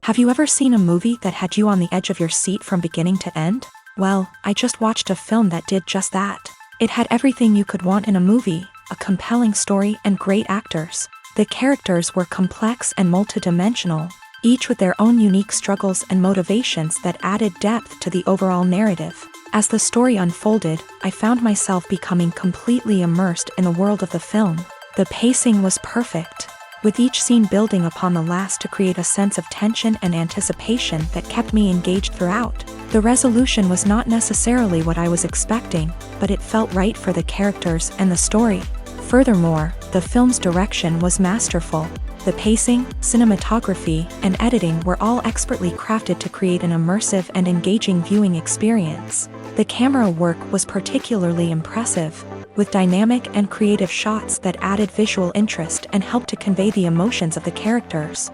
Have you ever seen a movie that had you on the edge of your seat from beginning to end? Well, I just watched a film that did just that. It had everything you could want in a movie, a compelling story and great actors. The characters were complex and multidimensional, each with their own unique struggles and motivations that added depth to the overall narrative. As the story unfolded, I found myself becoming completely immersed in the world of the film. The pacing was perfect, with each scene building upon the last to create a sense of tension and anticipation that kept me engaged throughout. The resolution was not necessarily what I was expecting, but it felt right for the characters and the story. Furthermore, the film's direction was masterful. The pacing, cinematography, and editing were all expertly crafted to create an immersive and engaging viewing experience. The camera work was particularly impressive, with dynamic and creative shots that added visual interest and helped to convey the emotions of the characters.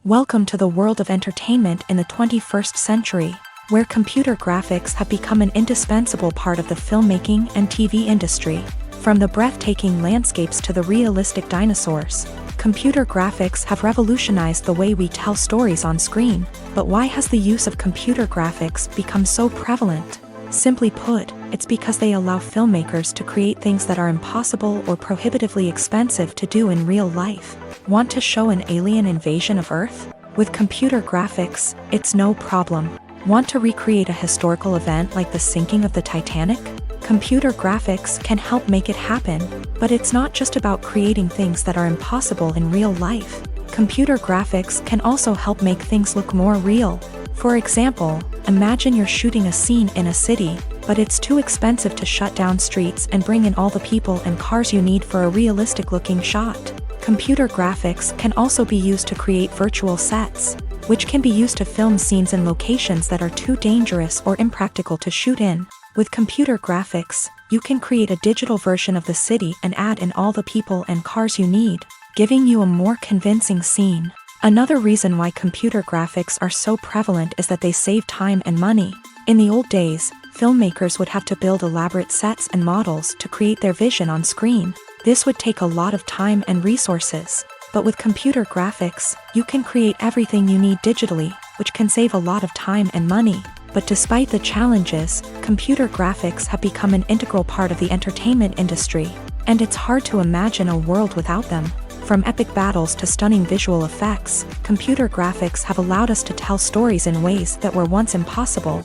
Welcome to the world of entertainment in the 21st century, where computer graphics have become an indispensable part of the filmmaking and TV industry. From the breathtaking landscapes to the realistic dinosaurs, computer graphics have revolutionized the way we tell stories on screen. But why has the use of computer graphics become so prevalent? Simply put, it's because they allow filmmakers to create things that are impossible or prohibitively expensive to do in real life. Want to show an alien invasion of Earth? With computer graphics, it's no problem. Want to recreate a historical event like the sinking of the Titanic? Computer graphics can help make it happen, but it's not just about creating things that are impossible in real life. Computer graphics can also help make things look more real. For example, imagine you're shooting a scene in a city, but it's too expensive to shut down streets and bring in all the people and cars you need for a realistic-looking shot. Computer graphics can also be used to create virtual sets, which can be used to film scenes in locations that are too dangerous or impractical to shoot in. With computer graphics, you can create a digital version of the city and add in all the people and cars you need, giving you a more convincing scene. Another reason why computer graphics are so prevalent is that they save time and money. In the old days, filmmakers would have to build elaborate sets and models to create their vision on screen. This would take a lot of time and resources. But with computer graphics, you can create everything you need digitally, which can save a lot of time and money. But despite the challenges, computer graphics have become an integral part of the entertainment industry, and it's hard to imagine a world without them. From epic battles to stunning visual effects, computer graphics have allowed us to tell stories in ways that were once impossible.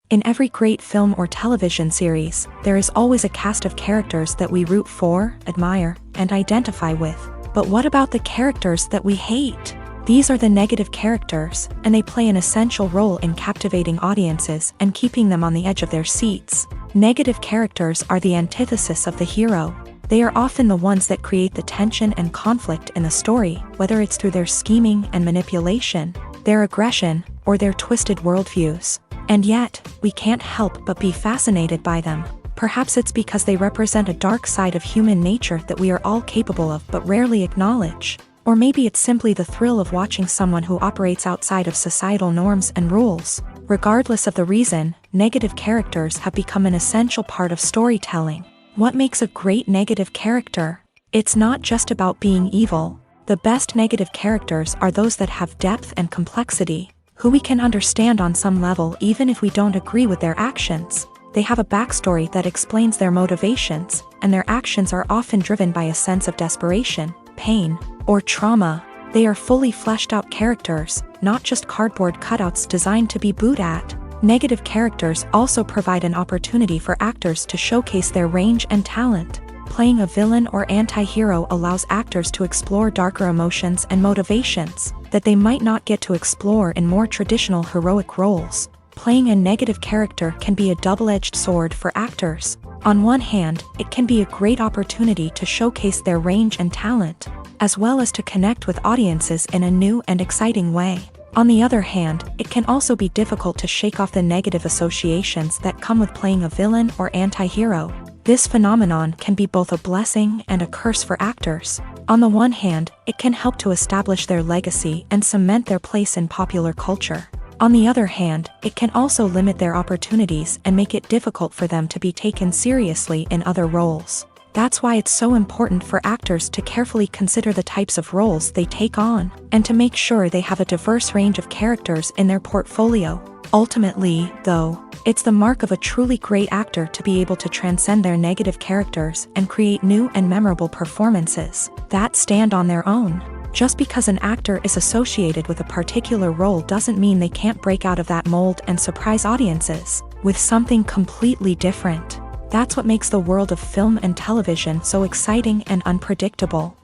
In every great film or television series, there is always a cast of characters that we root for, admire, and identify with. But what about the characters that we hate? These are the negative characters, and they play an essential role in captivating audiences and keeping them on the edge of their seats. Negative characters are the antithesis of the hero. They are often the ones that create the tension and conflict in the story, whether it's through their scheming and manipulation, their aggression, or their twisted worldviews. And yet, we can't help but be fascinated by them. Perhaps it's because they represent a dark side of human nature that we are all capable of but rarely acknowledge. Or maybe it's simply the thrill of watching someone who operates outside of societal norms and rules. Regardless of the reason, negative characters have become an essential part of storytelling. What makes a great negative character? It's not just about being evil. The best negative characters are those that have depth and complexity, who we can understand on some level even if we don't agree with their actions. They have a backstory that explains their motivations, and their actions are often driven by a sense of desperation, pain, or trauma. They are fully fleshed out characters, not just cardboard cutouts designed to be booed at. Negative characters also provide an opportunity for actors to showcase their range and talent. Playing a villain or anti-hero allows actors to explore darker emotions and motivations that they might not get to explore in more traditional heroic roles. Playing a negative character can be a double-edged sword for actors. On one hand, it can be a great opportunity to showcase their range and talent, as well as to connect with audiences in a new and exciting way. On the other hand, it can also be difficult to shake off the negative associations that come with playing a villain or anti-hero. This phenomenon can be both a blessing and a curse for actors. On the one hand, it can help to establish their legacy and cement their place in popular culture. On the other hand, it can also limit their opportunities and make it difficult for them to be taken seriously in other roles. That's why it's so important for actors to carefully consider the types of roles they take on, and to make sure they have a diverse range of characters in their portfolio. Ultimately, though, it's the mark of a truly great actor to be able to transcend their negative characters and create new and memorable performances that stand on their own. Just because an actor is associated with a particular role doesn't mean they can't break out of that mold and surprise audiences with something completely different. That's what makes the world of film and television so exciting and unpredictable.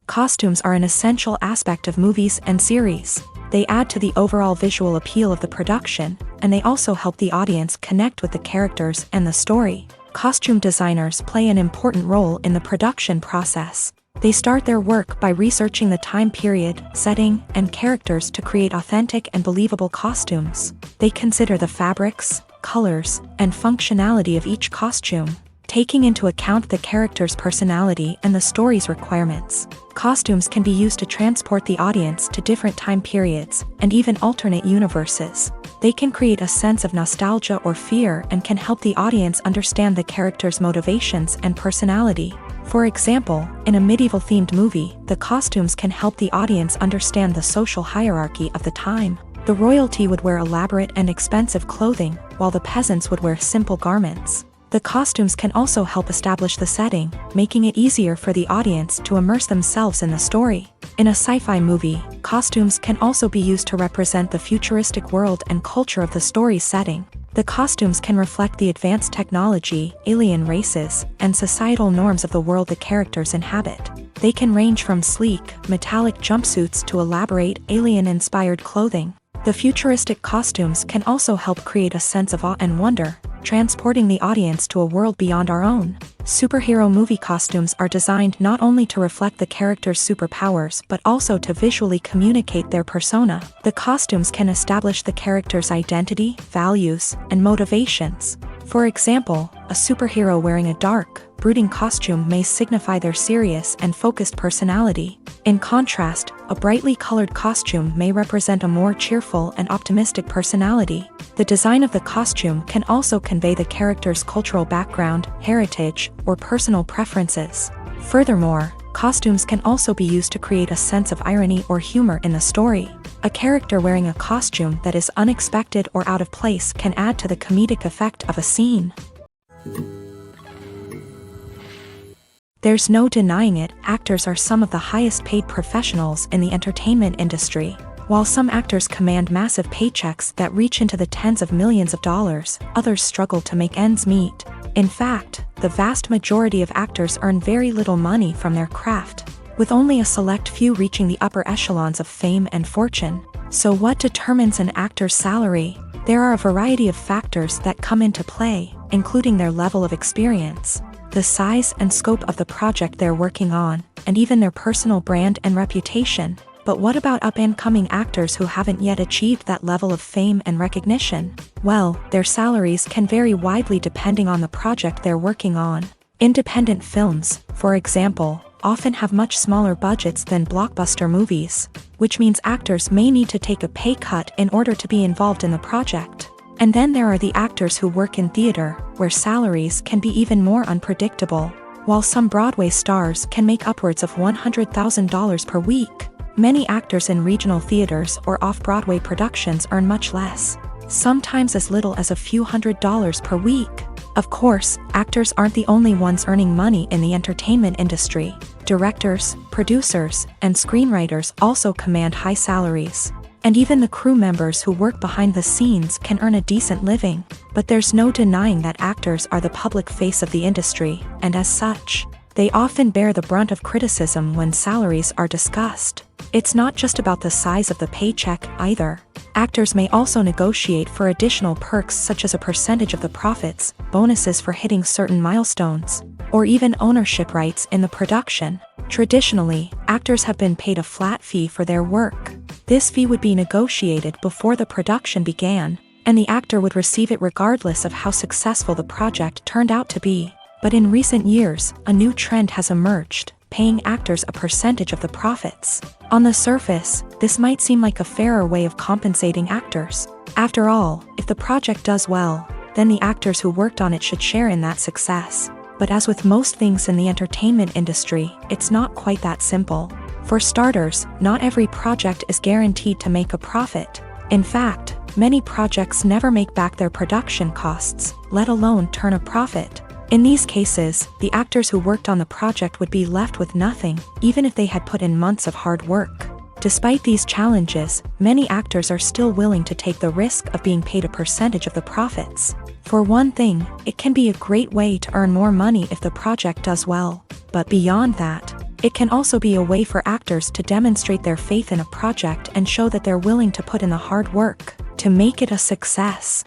Costumes are an essential aspect of movies and series. They add to the overall visual appeal of the production, and they also help the audience connect with the characters and the story. Costume designers play an important role in the production process. They start their work by researching the time period, setting, and characters to create authentic and believable costumes. They consider the fabrics, colors, and functionality of each costume, taking into account the character's personality and the story's requirements. Costumes can be used to transport the audience to different time periods and even alternate universes. They can create a sense of nostalgia or fear and can help the audience understand the character's motivations and personality. For example, in a medieval-themed movie, the costumes can help the audience understand the social hierarchy of the time. The royalty would wear elaborate and expensive clothing, while the peasants would wear simple garments. The costumes can also help establish the setting, making it easier for the audience to immerse themselves in the story. In a sci-fi movie, costumes can also be used to represent the futuristic world and culture of the story's setting. The costumes can reflect the advanced technology, alien races, and societal norms of the world the characters inhabit. They can range from sleek, metallic jumpsuits to elaborate, alien-inspired clothing. The futuristic costumes can also help create a sense of awe and wonder, transporting the audience to a world beyond our own. Superhero movie costumes are designed not only to reflect the character's superpowers but also to visually communicate their persona. The costumes can establish the character's identity, values, and motivations. For example, a superhero wearing a dark, brooding costume may signify their serious and focused personality. In contrast, a brightly colored costume may represent a more cheerful and optimistic personality. The design of the costume can also convey the character's cultural background, heritage, or personal preferences. Furthermore, costumes can also be used to create a sense of irony or humor in the story. A character wearing a costume that is unexpected or out of place can add to the comedic effect of a scene. There's no denying it, actors are some of the highest paid professionals in the entertainment industry. While some actors command massive paychecks that reach into the tens of millions of dollars, others struggle to make ends meet. In fact, the vast majority of actors earn very little money from their craft, with only a select few reaching the upper echelons of fame and fortune. So what determines an actor's salary? There are a variety of factors that come into play, including their level of experience, the size and scope of the project they're working on, and even their personal brand and reputation. But what about up-and-coming actors who haven't yet achieved that level of fame and recognition? Well, their salaries can vary widely depending on the project they're working on. Independent films, for example, often have much smaller budgets than blockbuster movies, which means actors may need to take a pay cut in order to be involved in the project. And then there are the actors who work in theater, where salaries can be even more unpredictable. While some Broadway stars can make upwards of $100,000 per week, many actors in regional theaters or off-Broadway productions earn much less, sometimes as little as a few $100s per week. Of course, actors aren't the only ones earning money in the entertainment industry. Directors, producers, and screenwriters also command high salaries. And even the crew members who work behind the scenes can earn a decent living. But there's no denying that actors are the public face of the industry, and as such, they often bear the brunt of criticism when salaries are discussed. It's not just about the size of the paycheck, either. Actors may also negotiate for additional perks such as a percentage of the profits, bonuses for hitting certain milestones, or even ownership rights in the production. Traditionally, actors have been paid a flat fee for their work. This fee would be negotiated before the production began, and the actor would receive it regardless of how successful the project turned out to be. But in recent years, a new trend has emerged, paying actors a percentage of the profits. On the surface, this might seem like a fairer way of compensating actors. After all, if the project does well, then the actors who worked on it should share in that success. But as with most things in the entertainment industry, it's not quite that simple. For starters, not every project is guaranteed to make a profit. In fact, many projects never make back their production costs, let alone turn a profit. In these cases, the actors who worked on the project would be left with nothing, even if they had put in months of hard work. Despite these challenges, many actors are still willing to take the risk of being paid a percentage of the profits. For one thing, it can be a great way to earn more money if the project does well. But beyond that, it can also be a way for actors to demonstrate their faith in a project and show that they're willing to put in the hard work to make it a success.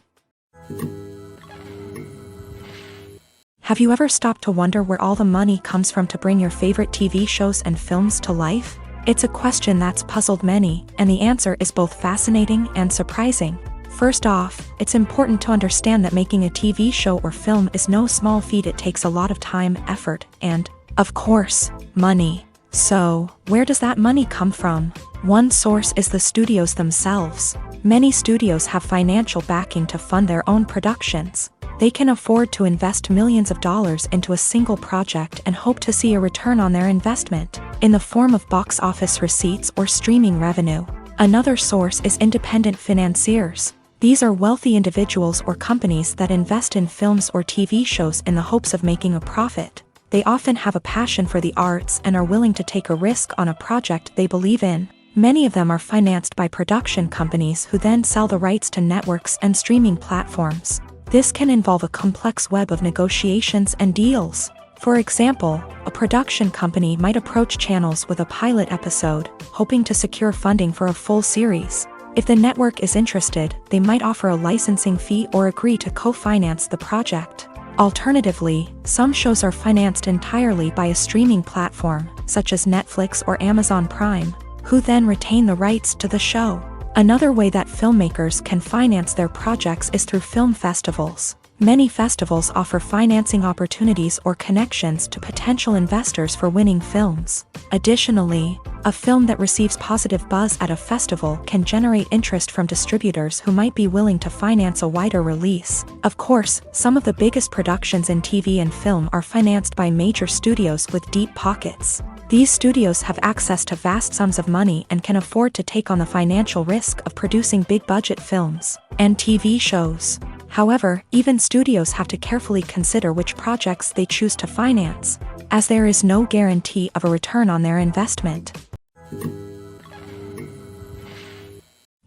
Have you ever stopped to wonder where all the money comes from to bring your favorite TV shows and films to life? It's a question that's puzzled many, and the answer is both fascinating and surprising. First off, it's important to understand that making a TV show or film is no small feat. It takes a lot of time, effort, and, of course, money. So, where does that money come from? One source is the studios themselves. Many studios have financial backing to fund their own productions. They can afford to invest millions of dollars into a single project and hope to see a return on their investment, in the form of box office receipts or streaming revenue. Another source is independent financiers. These are wealthy individuals or companies that invest in films or TV shows in the hopes of making a profit. They often have a passion for the arts and are willing to take a risk on a project they believe in. Many of them are financed by production companies who then sell the rights to networks and streaming platforms. This can involve a complex web of negotiations and deals. For example, a production company might approach channels with a pilot episode, hoping to secure funding for a full series. If the network is interested, they might offer a licensing fee or agree to co-finance the project. Alternatively, some shows are financed entirely by a streaming platform, such as Netflix or Amazon Prime, who then retain the rights to the show. Another way that filmmakers can finance their projects is through film festivals. Many festivals offer financing opportunities or connections to potential investors for winning films. Additionally, a film that receives positive buzz at a festival can generate interest from distributors who might be willing to finance a wider release. Of course, some of the biggest productions in TV and film are financed by major studios with deep pockets. These studios have access to vast sums of money and can afford to take on the financial risk of producing big-budget films and TV shows. However, even studios have to carefully consider which projects they choose to finance, as there is no guarantee of a return on their investment.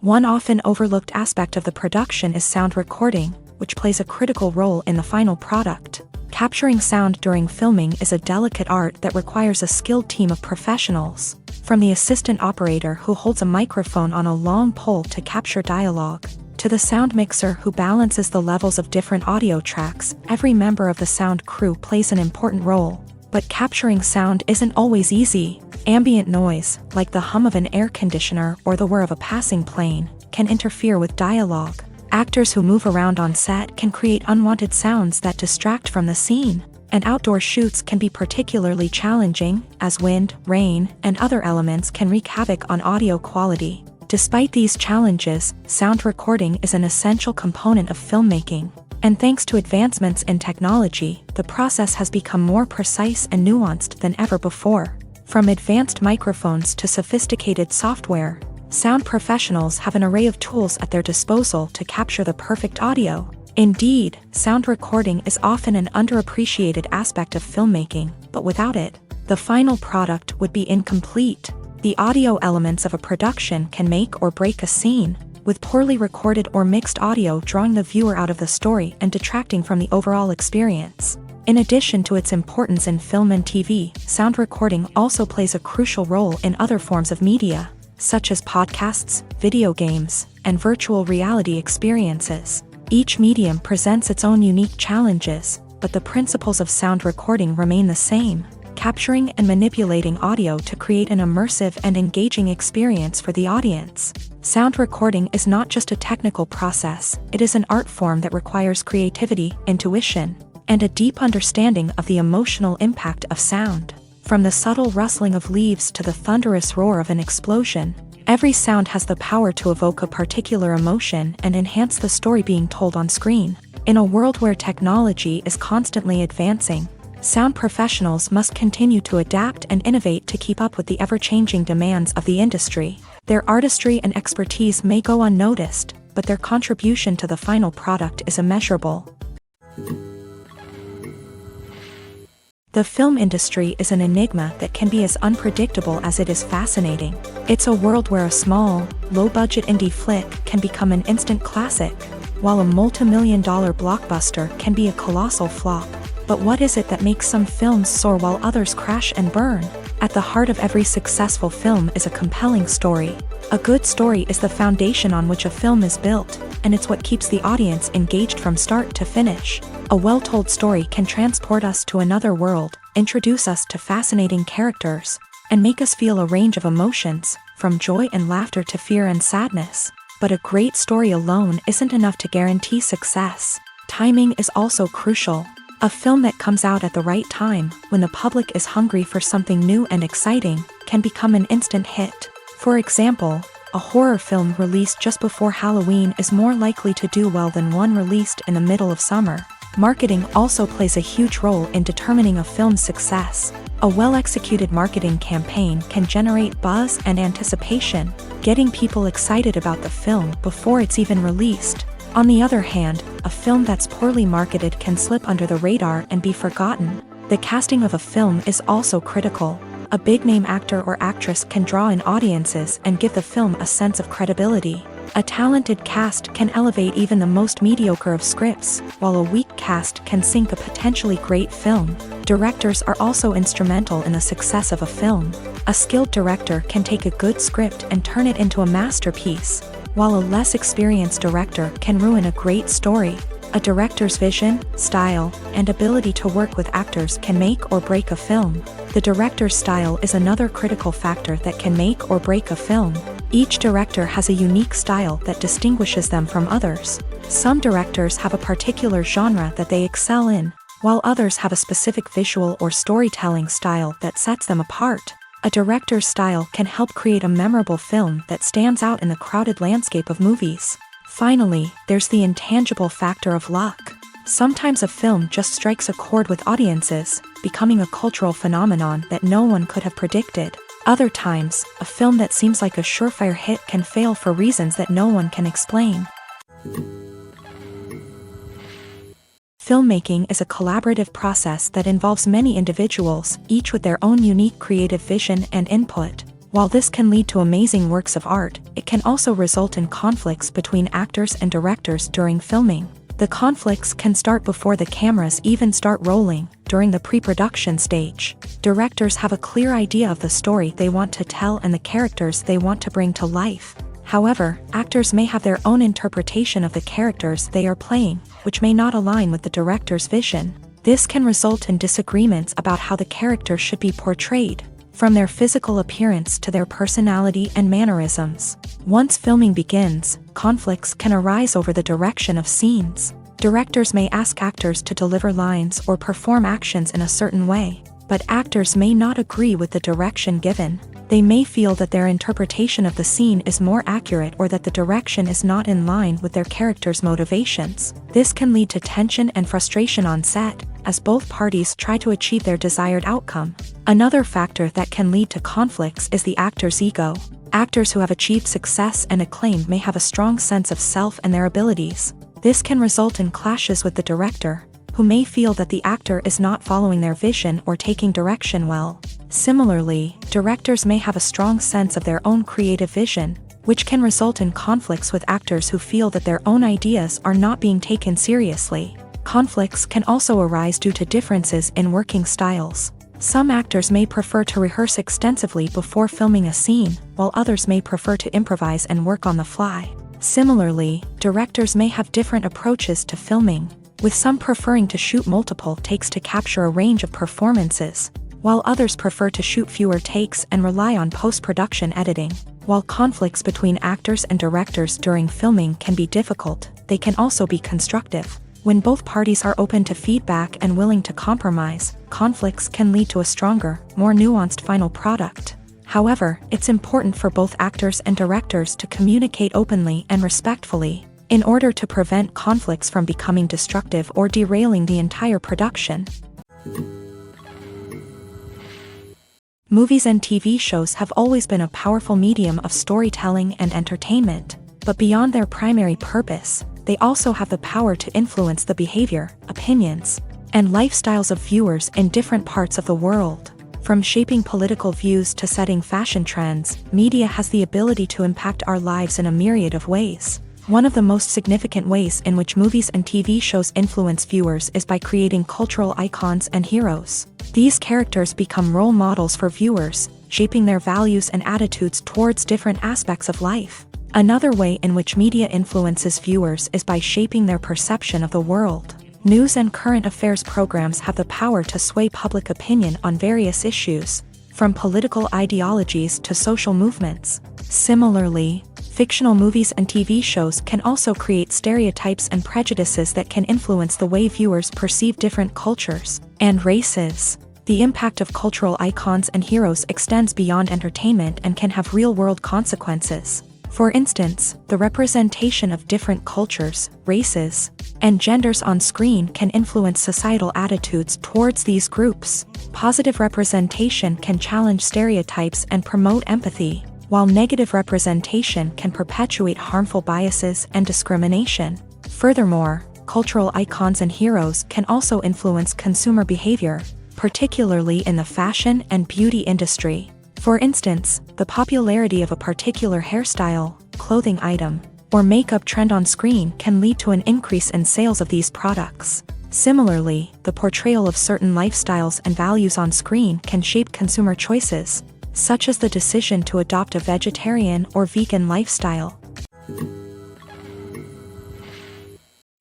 One often overlooked aspect of the production is sound recording, which plays a critical role in the final product. Capturing sound during filming is a delicate art that requires a skilled team of professionals. From the assistant operator who holds a microphone on a long pole to capture dialogue, to the sound mixer who balances the levels of different audio tracks, every member of the sound crew plays an important role. But capturing sound isn't always easy. Ambient noise, like the hum of an air conditioner or the whir of a passing plane, can interfere with dialogue. Actors who move around on set can create unwanted sounds that distract from the scene, and outdoor shoots can be particularly challenging, as wind, rain, and other elements can wreak havoc on audio quality. Despite these challenges, sound recording is an essential component of filmmaking, and thanks to advancements in technology, the process has become more precise and nuanced than ever before. From advanced microphones to sophisticated software, sound professionals have an array of tools at their disposal to capture the perfect audio. Indeed, sound recording is often an underappreciated aspect of filmmaking, but without it, the final product would be incomplete. The audio elements of a production can make or break a scene, with poorly recorded or mixed audio drawing the viewer out of the story and detracting from the overall experience. In addition to its importance in film and TV, sound recording also plays a crucial role in other forms of media, such as podcasts, video games, and virtual reality experiences. Each medium presents its own unique challenges, but the principles of sound recording remain the same: capturing and manipulating audio to create an immersive and engaging experience for the audience. Sound recording is not just a technical process, it is an art form that requires creativity, intuition, and a deep understanding of the emotional impact of sound. From the subtle rustling of leaves to the thunderous roar of an explosion, every sound has the power to evoke a particular emotion and enhance the story being told on screen. In a world where technology is constantly advancing, sound professionals must continue to adapt and innovate to keep up with the ever-changing demands of the industry. Their artistry and expertise may go unnoticed, but their contribution to the final product is immeasurable. The film industry is an enigma that can be as unpredictable as it is fascinating. It's a world where a small, low-budget indie flick can become an instant classic, while a multi-million-dollar blockbuster can be a colossal flop. But what is it that makes some films soar while others crash and burn? At the heart of every successful film is a compelling story. A good story is the foundation on which a film is built, and it's what keeps the audience engaged from start to finish. A well-told story can transport us to another world, introduce us to fascinating characters, and make us feel a range of emotions, from joy and laughter to fear and sadness. But a great story alone isn't enough to guarantee success. Timing is also crucial. A film that comes out at the right time, when the public is hungry for something new and exciting, can become an instant hit. For example, a horror film released just before Halloween is more likely to do well than one released in the middle of summer. Marketing also plays a huge role in determining a film's success. A well-executed marketing campaign can generate buzz and anticipation, getting people excited about the film before it's even released. On the other hand, a film that's poorly marketed can slip under the radar and be forgotten. The casting of a film is also critical. A big-name actor or actress can draw in audiences and give the film a sense of credibility. A talented cast can elevate even the most mediocre of scripts, while a weak cast can sink a potentially great film. Directors are also instrumental in the success of a film. A skilled director can take a good script and turn it into a masterpiece, while a less experienced director can ruin a great story. A director's vision, style, and ability to work with actors can make or break a film. The director's style is another critical factor that can make or break a film. Each director has a unique style that distinguishes them from others. Some directors have a particular genre that they excel in, while others have a specific visual or storytelling style that sets them apart. A director's style can help create a memorable film that stands out in the crowded landscape of movies. Finally, there's the intangible factor of luck. Sometimes a film just strikes a chord with audiences, becoming a cultural phenomenon that no one could have predicted. Other times, a film that seems like a surefire hit can fail for reasons that no one can explain. Filmmaking is a collaborative process that involves many individuals, each with their own unique creative vision and input. While this can lead to amazing works of art, it can also result in conflicts between actors and directors during filming. The conflicts can start before the cameras even start rolling, during the pre-production stage. Directors have a clear idea of the story they want to tell and the characters they want to bring to life. However, actors may have their own interpretation of the characters they are playing, which may not align with the director's vision. This can result in disagreements about how the character should be portrayed, from their physical appearance to their personality and mannerisms. Once filming begins, conflicts can arise over the direction of scenes. Directors may ask actors to deliver lines or perform actions in a certain way, but actors may not agree with the direction given. They may feel that their interpretation of the scene is more accurate or that the direction is not in line with their character's motivations. This can lead to tension and frustration on set, as both parties try to achieve their desired outcome. Another factor that can lead to conflicts is the actor's ego. Actors who have achieved success and acclaim may have a strong sense of self and their abilities. This can result in clashes with the director, who may feel that the actor is not following their vision or taking direction well. Similarly, directors may have a strong sense of their own creative vision, which can result in conflicts with actors who feel that their own ideas are not being taken seriously. Conflicts can also arise due to differences in working styles. Some actors may prefer to rehearse extensively before filming a scene, while others may prefer to improvise and work on the fly. Similarly, directors may have different approaches to filming, with some preferring to shoot multiple takes to capture a range of performances, while others prefer to shoot fewer takes and rely on post-production editing. While conflicts between actors and directors during filming can be difficult, they can also be constructive. When both parties are open to feedback and willing to compromise, conflicts can lead to a stronger, more nuanced final product. However, it's important for both actors and directors to communicate openly and respectfully. in order to prevent conflicts from becoming destructive or derailing the entire production. Movies and TV shows have always been a powerful medium of storytelling and entertainment, but beyond their primary purpose, they also have the power to influence the behavior, opinions, and lifestyles of viewers in different parts of the world. From shaping political views to setting fashion trends, media has the ability to impact our lives in a myriad of ways. One of the most significant ways in which movies and TV shows influence viewers is by creating cultural icons and heroes. These characters become role models for viewers, shaping their values and attitudes towards different aspects of life. Another way in which media influences viewers is by shaping their perception of the world. News and current affairs programs have the power to sway public opinion on various issues, from political ideologies to social movements. Similarly, fictional movies and TV shows can also create stereotypes and prejudices that can influence the way viewers perceive different cultures and races. The impact of cultural icons and heroes extends beyond entertainment and can have real-world consequences. For instance, the representation of different cultures, races, and genders on screen can influence societal attitudes towards these groups. Positive representation can challenge stereotypes and promote empathy, while negative representation can perpetuate harmful biases and discrimination. Furthermore, cultural icons and heroes can also influence consumer behavior, particularly in the fashion and beauty industry. For instance, the popularity of a particular hairstyle, clothing item, or makeup trend on screen can lead to an increase in sales of these products. Similarly, the portrayal of certain lifestyles and values on screen can shape consumer choices, such as the decision to adopt a vegetarian or vegan lifestyle.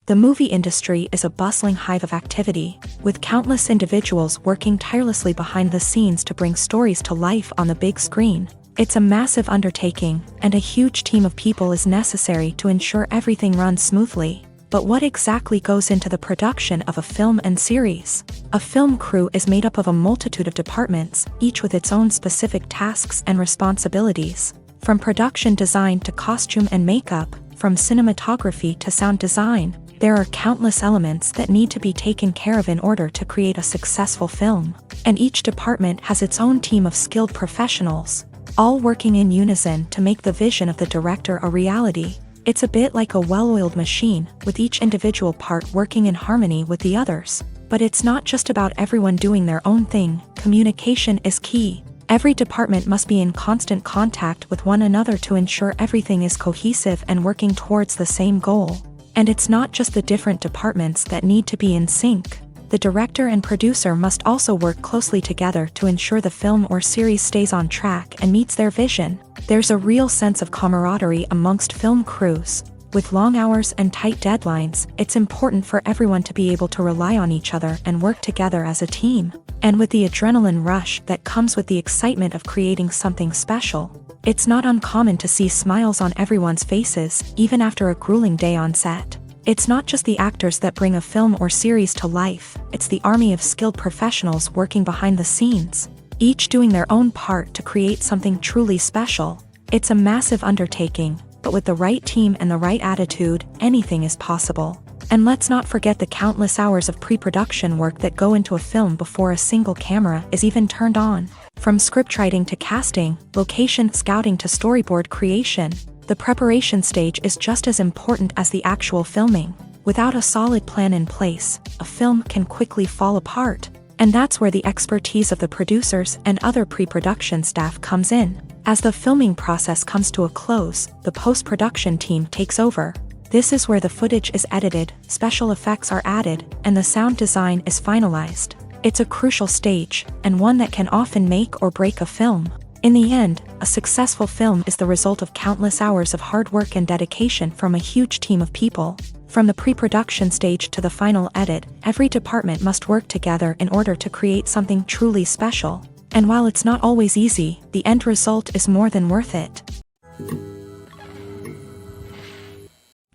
The movie industry is a bustling hive of activity, with countless individuals working tirelessly behind the scenes to bring stories to life on the big screen. It's a massive undertaking, and a huge team of people is necessary to ensure everything runs smoothly. But what exactly goes into the production of a film and series? A film crew is made up of a multitude of departments, each with its own specific tasks and responsibilities. From production design to costume and makeup, from cinematography to sound design, there are countless elements that need to be taken care of in order to create a successful film. And each department has its own team of skilled professionals, all working in unison to make the vision of the director a reality. It's a bit like a well-oiled machine, with each individual part working in harmony with the others. But it's not just about everyone doing their own thing. Communication is key. Every department must be in constant contact with one another to ensure everything is cohesive and working towards the same goal. And it's not just the different departments that need to be in sync. The director and producer must also work closely together to ensure the film or series stays on track and meets their vision. There's a real sense of camaraderie amongst film crews. With long hours and tight deadlines, it's important for everyone to be able to rely on each other and work together as a team. And with the adrenaline rush that comes with the excitement of creating something special, it's not uncommon to see smiles on everyone's faces, even after a grueling day on set. It's not just the actors that bring a film or series to life, it's the army of skilled professionals working behind the scenes, each doing their own part to create something truly special. It's a massive undertaking, but with the right team and the right attitude, anything is possible. And let's not forget the countless hours of pre-production work that go into a film before a single camera is even turned on. From scriptwriting to casting, location scouting to storyboard creation, the preparation stage is just as important as the actual filming. Without a solid plan in place, a film can quickly fall apart. And that's where the expertise of the producers and other pre-production staff comes in. As the filming process comes to a close, the post-production team takes over. This is where the footage is edited, special effects are added, and the sound design is finalized. It's a crucial stage, and one that can often make or break a film. In the end, a successful film is the result of countless hours of hard work and dedication from a huge team of people. From the pre-production stage to the final edit, every department must work together in order to create something truly special. And while it's not always easy, the end result is more than worth it.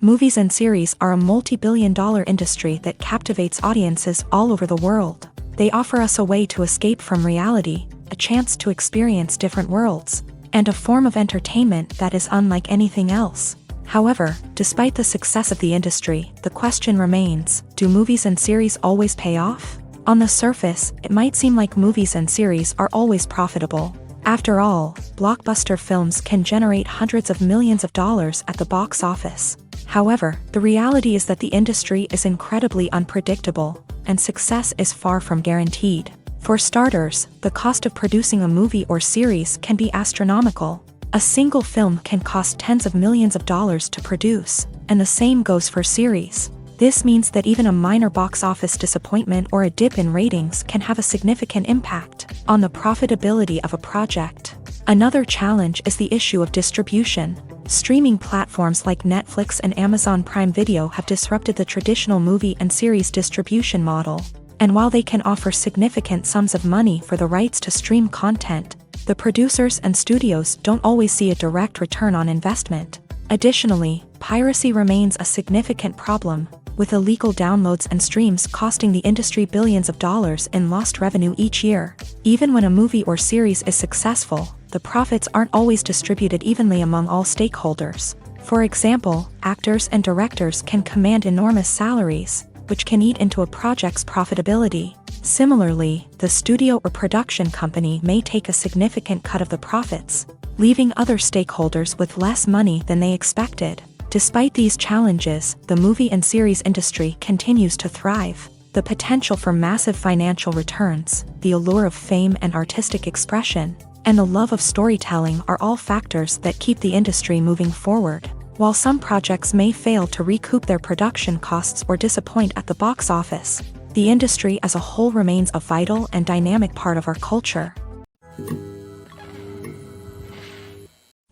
Movies and series are a multi-billion-dollar industry that captivates audiences all over the world. They offer us a way to escape from reality, a chance to experience different worlds, and a form of entertainment that is unlike anything else. However, despite the success of the industry, the question remains, do movies and series always pay off? On the surface, it might seem like movies and series are always profitable. After all, blockbuster films can generate hundreds of millions of dollars at the box office. However, the reality is that the industry is incredibly unpredictable, and success is far from guaranteed. For starters, the cost of producing a movie or series can be astronomical. A single film can cost tens of millions of dollars to produce, and the same goes for series. This means that even a minor box office disappointment or a dip in ratings can have a significant impact on the profitability of a project. Another challenge is the issue of distribution. Streaming platforms like Netflix and Amazon Prime Video have disrupted the traditional movie and series distribution model. And while they can offer significant sums of money for the rights to stream content, the producers and studios don't always see a direct return on investment. Additionally, piracy remains a significant problem, with illegal downloads and streams costing the industry billions of dollars in lost revenue each year. Even when a movie or series is successful, the profits aren't always distributed evenly among all stakeholders. For example, actors and directors can command enormous salaries, which can eat into a project's profitability. Similarly, the studio or production company may take a significant cut of the profits, leaving other stakeholders with less money than they expected. Despite these challenges, the movie and series industry continues to thrive. The potential for massive financial returns, the allure of fame and artistic expression, and the love of storytelling are all factors that keep the industry moving forward. While some projects may fail to recoup their production costs or disappoint at the box office, the industry as a whole remains a vital and dynamic part of our culture.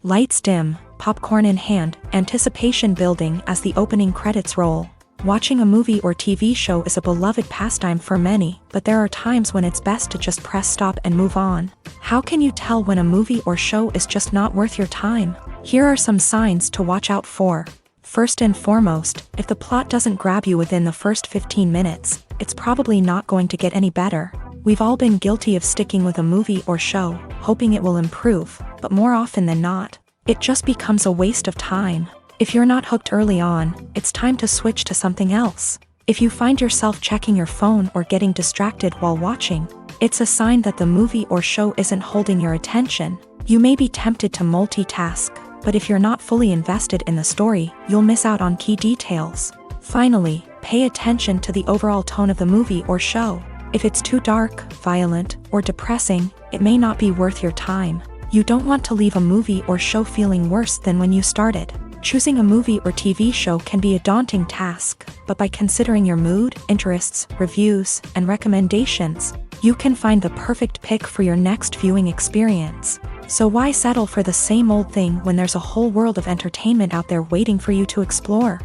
Lights dim, popcorn in hand, anticipation building as the opening credits roll. Watching a movie or TV show is a beloved pastime for many, but there are times when it's best to just press stop and move on. How can you tell when a movie or show is just not worth your time? Here are some signs to watch out for. First and foremost, if the plot doesn't grab you within the first 15 minutes, it's probably not going to get any better. We've all been guilty of sticking with a movie or show, hoping it will improve, but more often than not, it just becomes a waste of time. If you're not hooked early on, it's time to switch to something else. If you find yourself checking your phone or getting distracted while watching, it's a sign that the movie or show isn't holding your attention. You may be tempted to multitask, but if you're not fully invested in the story, you'll miss out on key details. Finally, pay attention to the overall tone of the movie or show. If it's too dark, violent, or depressing, it may not be worth your time. You don't want to leave a movie or show feeling worse than when you started. Choosing a movie or TV show can be a daunting task, but by considering your mood, interests, reviews, and recommendations, you can find the perfect pick for your next viewing experience. So why settle for the same old thing when there's a whole world of entertainment out there waiting for you to explore?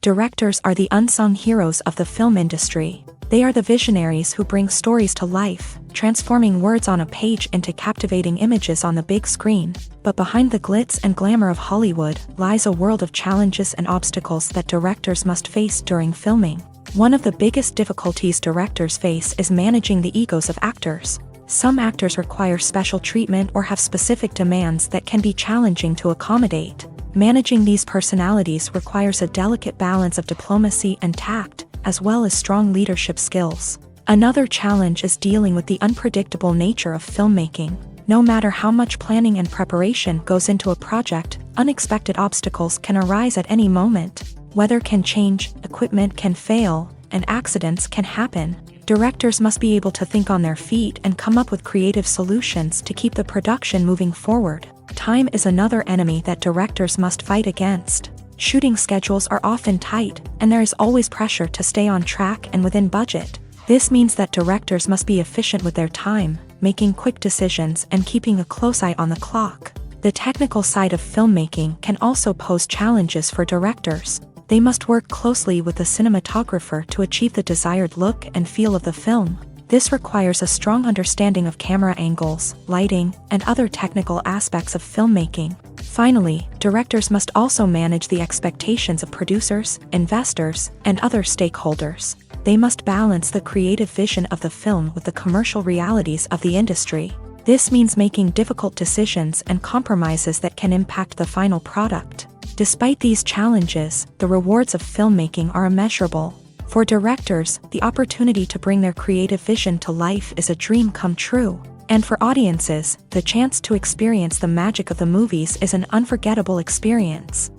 Directors are the unsung heroes of the film industry. They are the visionaries who bring stories to life, transforming words on a page into captivating images on the big screen. But behind the glitz and glamour of Hollywood lies a world of challenges and obstacles that directors must face during filming. One of the biggest difficulties directors face is managing the egos of actors. Some actors require special treatment or have specific demands that can be challenging to accommodate. Managing these personalities requires a delicate balance of diplomacy and tact, as well as strong leadership skills. Another challenge is dealing with the unpredictable nature of filmmaking. No matter how much planning and preparation goes into a project, unexpected obstacles can arise at any moment. Weather can change, equipment can fail, and accidents can happen. Directors must be able to think on their feet and come up with creative solutions to keep the production moving forward. Time is another enemy that directors must fight against. Shooting schedules are often tight, and there is always pressure to stay on track and within budget. This means that directors must be efficient with their time, making quick decisions and keeping a close eye on the clock. The technical side of filmmaking can also pose challenges for directors. They must work closely with the cinematographer to achieve the desired look and feel of the film. This requires a strong understanding of camera angles, lighting, and other technical aspects of filmmaking. Finally, directors must also manage the expectations of producers, investors, and other stakeholders. They must balance the creative vision of the film with the commercial realities of the industry. This means making difficult decisions and compromises that can impact the final product. Despite these challenges, the rewards of filmmaking are immeasurable. For directors, the opportunity to bring their creative vision to life is a dream come true. And for audiences, the chance to experience the magic of the movies is an unforgettable experience.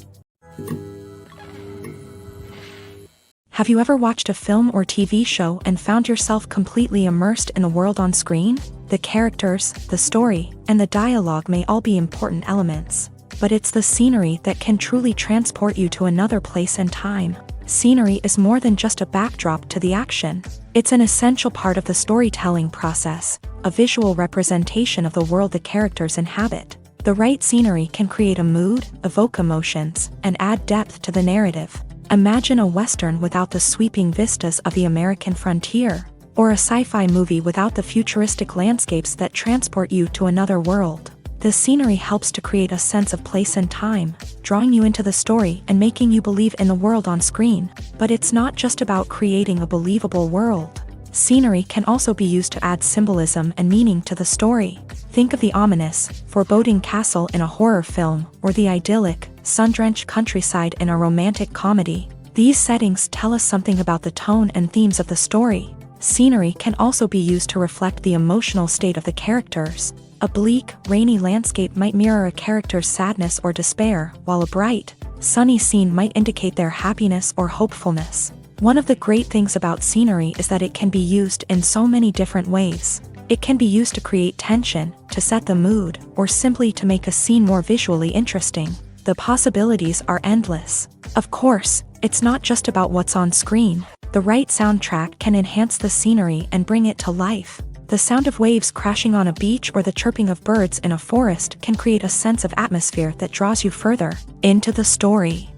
Have you ever watched a film or TV show and found yourself completely immersed in the world on screen? The characters, the story, and the dialogue may all be important elements, but it's the scenery that can truly transport you to another place and time. Scenery is more than just a backdrop to the action. It's an essential part of the storytelling process, a visual representation of the world the characters inhabit. The right scenery can create a mood, evoke emotions, and add depth to the narrative. Imagine a Western without the sweeping vistas of the American frontier, or a sci-fi movie without the futuristic landscapes that transport you to another world. The scenery helps to create a sense of place and time, drawing you into the story and making you believe in the world on screen. But it's not just about creating a believable world. Scenery can also be used to add symbolism and meaning to the story. Think of the ominous, foreboding castle in a horror film, or the idyllic, sun-drenched countryside in a romantic comedy. These settings tell us something about the tone and themes of the story. Scenery can also be used to reflect the emotional state of the characters. A bleak, rainy landscape might mirror a character's sadness or despair, while a bright, sunny scene might indicate their happiness or hopefulness. One of the great things about scenery is that it can be used in so many different ways. It can be used to create tension, to set the mood, or simply to make a scene more visually interesting. The possibilities are endless. Of course, it's not just about what's on screen. The right soundtrack can enhance the scenery and bring it to life. The sound of waves crashing on a beach or the chirping of birds in a forest can create a sense of atmosphere that draws you further into the story.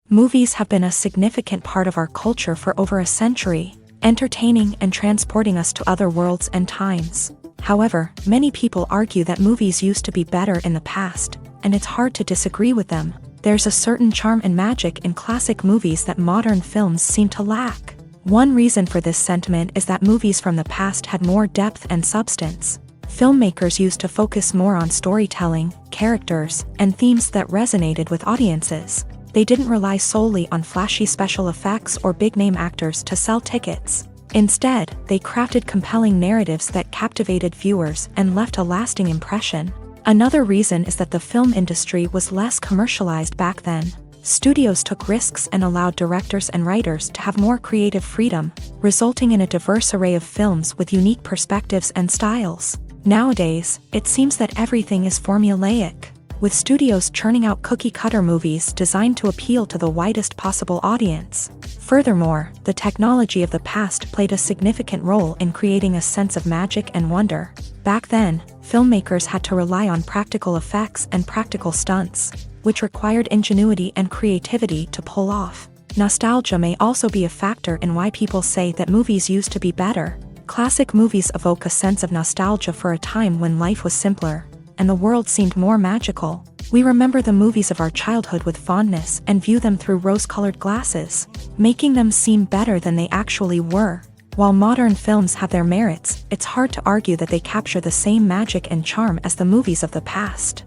Movies have been a significant part of our culture for over a century, entertaining and transporting us to other worlds and times. However, many people argue that movies used to be better in the past, and it's hard to disagree with them. There's a certain charm and magic in classic movies that modern films seem to lack. One reason for this sentiment is that movies from the past had more depth and substance. Filmmakers used to focus more on storytelling, characters, and themes that resonated with audiences. They didn't rely solely on flashy special effects or big-name actors to sell tickets. Instead, they crafted compelling narratives that captivated viewers and left a lasting impression. Another reason is that the film industry was less commercialized back then. Studios took risks and allowed directors and writers to have more creative freedom, resulting in a diverse array of films with unique perspectives and styles. Nowadays, it seems that everything is formulaic, with studios churning out cookie-cutter movies designed to appeal to the widest possible audience. Furthermore, the technology of the past played a significant role in creating a sense of magic and wonder. Back then, filmmakers had to rely on practical effects and practical stunts, which required ingenuity and creativity to pull off. Nostalgia may also be a factor in why people say that movies used to be better. Classic movies evoke a sense of nostalgia for a time when life was simpler, and the world seemed more magical. We remember the movies of our childhood with fondness and view them through rose-colored glasses, making them seem better than they actually were. While modern films have their merits, it's hard to argue that they capture the same magic and charm as the movies of the past.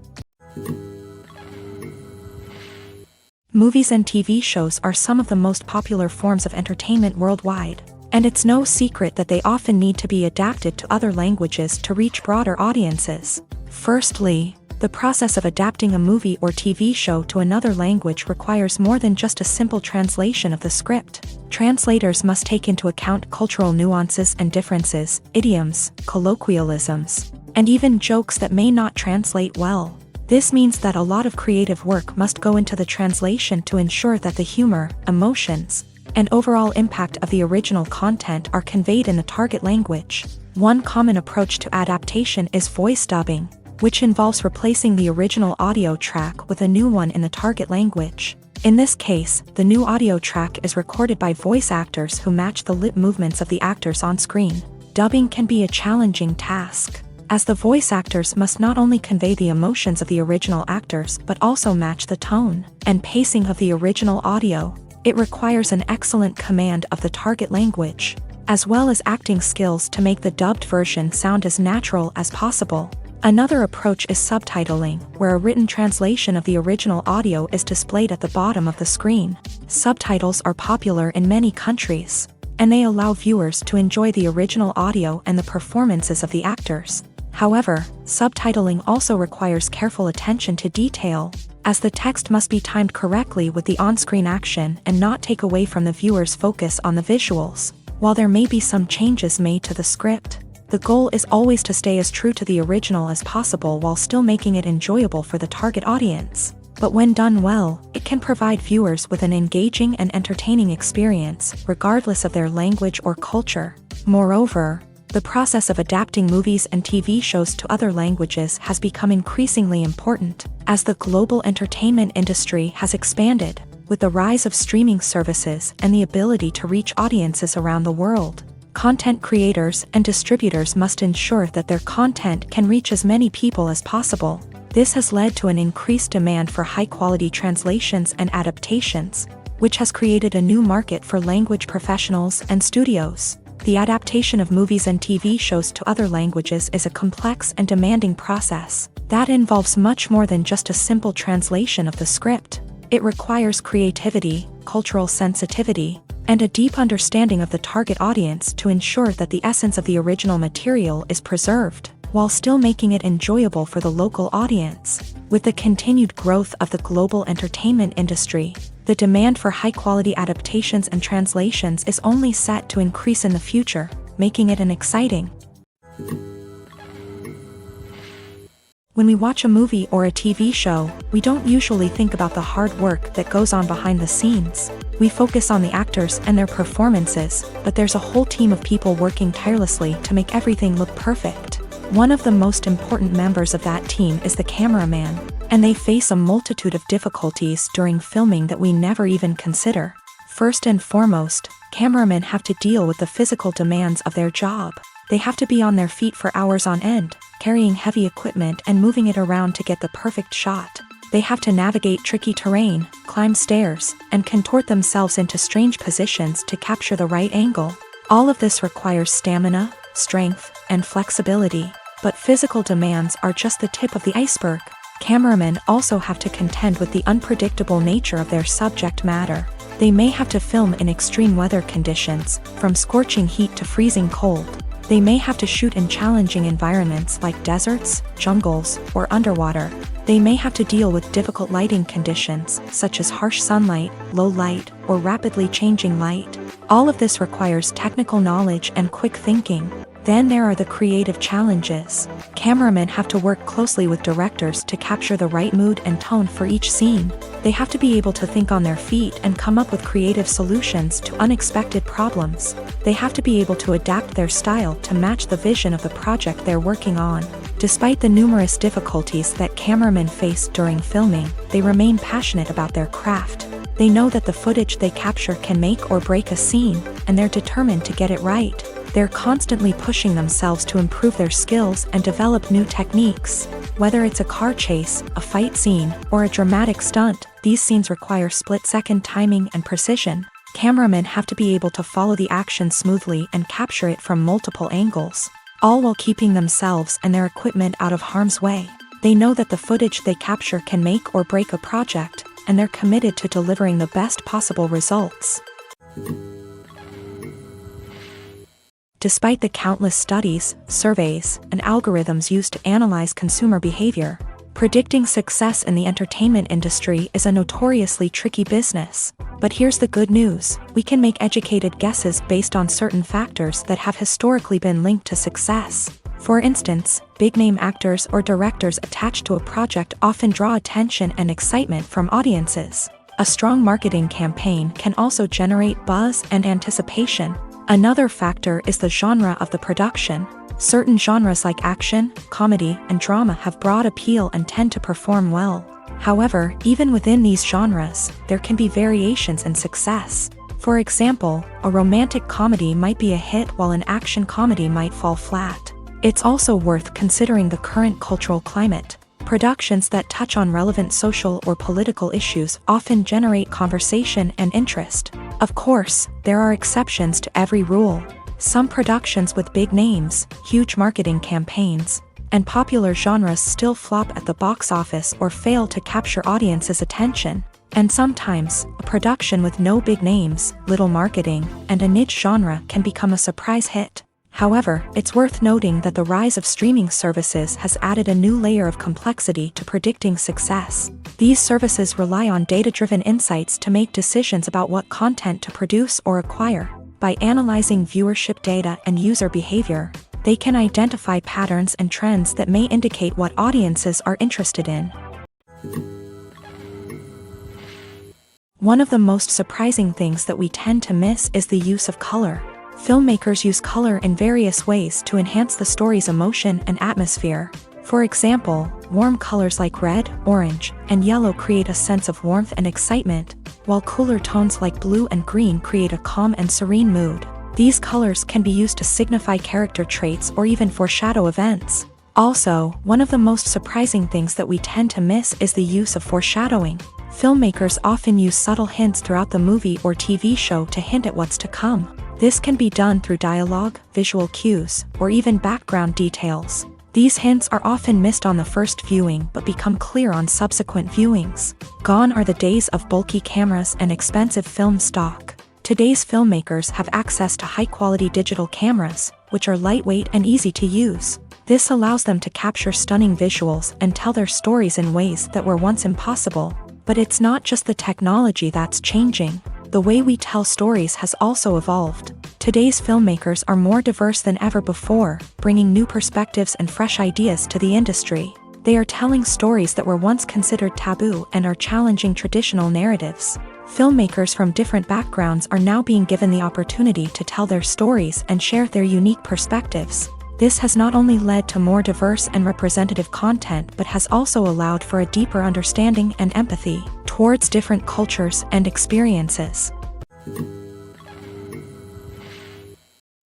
Movies and TV shows are some of the most popular forms of entertainment worldwide, and it's no secret that they often need to be adapted to other languages to reach broader audiences. Firstly, the process of adapting a movie or TV show to another language requires more than just a simple translation of the script. Translators must take into account cultural nuances and differences, idioms, colloquialisms, and even jokes that may not translate well. This means that a lot of creative work must go into the translation to ensure that the humor, emotions, and overall impact of the original content are conveyed in the target language. One common approach to adaptation is voice dubbing, which involves replacing the original audio track with a new one in the target language. In this case, the new audio track is recorded by voice actors who match the lip movements of the actors on screen. Dubbing can be a challenging task, as the voice actors must not only convey the emotions of the original actors but also match the tone and pacing of the original audio. It requires an excellent command of the target language. as well as acting skills to make the dubbed version sound as natural as possible. Another approach is subtitling, where a written translation of the original audio is displayed at the bottom of the screen. Subtitles are popular in many countries, and they allow viewers to enjoy the original audio and the performances of the actors. However, subtitling also requires careful attention to detail, as the text must be timed correctly with the on-screen action and not take away from the viewer's focus on the visuals. While there may be some changes made to the script, the goal is always to stay as true to the original as possible while still making it enjoyable for the target audience. But when done well, it can provide viewers with an engaging and entertaining experience, regardless of their language or culture. Moreover, the process of adapting movies and TV shows to other languages has become increasingly important, as the global entertainment industry has expanded, with the rise of streaming services and the ability to reach audiences around the world. Content creators and distributors must ensure that their content can reach as many people as possible. This has led to an increased demand for high-quality translations and adaptations, which has created a new market for language professionals and studios. The adaptation of movies and TV shows to other languages is a complex and demanding process that involves much more than just a simple translation of the script. It requires creativity, cultural sensitivity, and a deep understanding of the target audience to ensure that the essence of the original material is preserved, while still making it enjoyable for the local audience. With the continued growth of the global entertainment industry, the demand for high-quality adaptations and translations is only set to increase in the future, making it an exciting. When we watch a movie or a TV show, we don't usually think about the hard work that goes on behind the scenes. We focus on the actors and their performances, but there's a whole team of people working tirelessly to make everything look perfect. One of the most important members of that team is the cameraman, and they face a multitude of difficulties during filming that we never even consider. First and foremost, cameramen have to deal with the physical demands of their job. They have to be on their feet for hours on end, carrying heavy equipment and moving it around to get the perfect shot. They have to navigate tricky terrain, climb stairs, and contort themselves into strange positions to capture the right angle. All of this requires stamina, strength, and flexibility. But physical demands are just the tip of the iceberg. Cameramen also have to contend with the unpredictable nature of their subject matter. They may have to film in extreme weather conditions, from scorching heat to freezing cold. They may have to shoot in challenging environments like deserts, jungles, or underwater. They may have to deal with difficult lighting conditions, such as harsh sunlight, low light, or rapidly changing light. All of this requires technical knowledge and quick thinking. Then there are the creative challenges. Cameramen have to work closely with directors to capture the right mood and tone for each scene. They have to be able to think on their feet and come up with creative solutions to unexpected problems. They have to be able to adapt their style to match the vision of the project they're working on. Despite the numerous difficulties that cameramen face during filming, they remain passionate about their craft. They know that the footage they capture can make or break a scene, and they're determined to get it right. They're constantly pushing themselves to improve their skills and develop new techniques. Whether it's a car chase, a fight scene, or a dramatic stunt, these scenes require split-second timing and precision. Cameramen have to be able to follow the action smoothly and capture it from multiple angles, all while keeping themselves and their equipment out of harm's way. They know that the footage they capture can make or break a project, and they're committed to delivering the best possible results. Despite the countless studies, surveys, and algorithms used to analyze consumer behavior, predicting success in the entertainment industry is a notoriously tricky business. But here's the good news: we can make educated guesses based on certain factors that have historically been linked to success. For instance, big-name actors or directors attached to a project often draw attention and excitement from audiences. A strong marketing campaign can also generate buzz and anticipation. Another factor is the genre of the production. Certain genres like action, comedy, and drama have broad appeal and tend to perform well. However, even within these genres, there can be variations in success. For example, a romantic comedy might be a hit while an action comedy might fall flat. It's also worth considering the current cultural climate. Productions that touch on relevant social or political issues often generate conversation and interest. Of course, there are exceptions to every rule. Some productions with big names, huge marketing campaigns, and popular genres still flop at the box office or fail to capture audiences' attention. And sometimes, a production with no big names, little marketing, and a niche genre can become a surprise hit. However, it's worth noting that the rise of streaming services has added a new layer of complexity to predicting success. These services rely on data-driven insights to make decisions about what content to produce or acquire. By analyzing viewership data and user behavior, they can identify patterns and trends that may indicate what audiences are interested in. One of the most surprising things that we tend to miss is the use of color. Filmmakers use color in various ways to enhance the story's emotion and atmosphere. For example, warm colors like red, orange, and yellow create a sense of warmth and excitement, while cooler tones like blue and green create a calm and serene mood. These colors can be used to signify character traits or even foreshadow events. Also, one of the most surprising things that we tend to miss is the use of foreshadowing. Filmmakers often use subtle hints throughout the movie or TV show to hint at what's to come. This can be done through dialogue, visual cues, or even background details. These hints are often missed on the first viewing but become clear on subsequent viewings. Gone are the days of bulky cameras and expensive film stock. Today's filmmakers have access to high-quality digital cameras, which are lightweight and easy to use. This allows them to capture stunning visuals and tell their stories in ways that were once impossible. But it's not just the technology that's changing. The way we tell stories has also evolved. Today's filmmakers are more diverse than ever before, bringing new perspectives and fresh ideas to the industry. They are telling stories that were once considered taboo and are challenging traditional narratives. Filmmakers from different backgrounds are now being given the opportunity to tell their stories and share their unique perspectives. This has not only led to more diverse and representative content but has also allowed for a deeper understanding and empathy towards different cultures and experiences.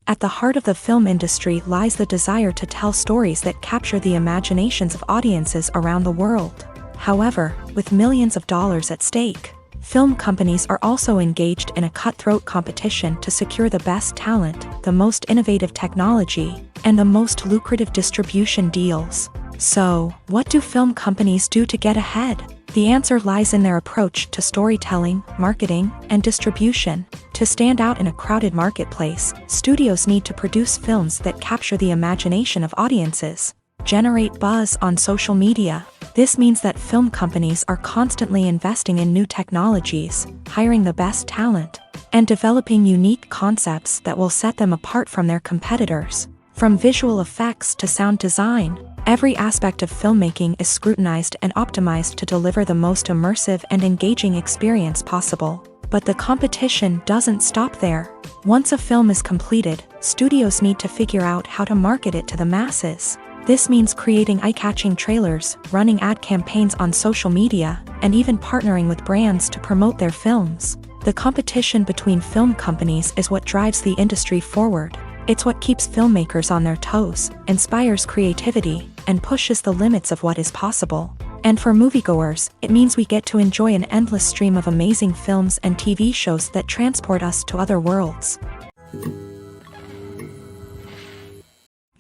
At the heart of the film industry lies the desire to tell stories that capture the imaginations of audiences around the world. However, with millions of dollars at stake, film companies are also engaged in a cutthroat competition to secure the best talent, the most innovative technology, and the most lucrative distribution deals. So, what do film companies do to get ahead? The answer lies in their approach to storytelling, marketing, and distribution. To stand out in a crowded marketplace, studios need to produce films that capture the imagination of audiences, generate buzz on social media. This means that film companies are constantly investing in new technologies, hiring the best talent, and developing unique concepts that will set them apart from their competitors. From visual effects to sound design, every aspect of filmmaking is scrutinized and optimized to deliver the most immersive and engaging experience possible. But the competition doesn't stop there. Once a film is completed, studios need to figure out how to market it to the masses. This means creating eye-catching trailers, running ad campaigns on social media, and even partnering with brands to promote their films. The competition between film companies is what drives the industry forward. It's what keeps filmmakers on their toes, inspires creativity, and pushes the limits of what is possible. And for moviegoers, it means we get to enjoy an endless stream of amazing films and TV shows that transport us to other worlds.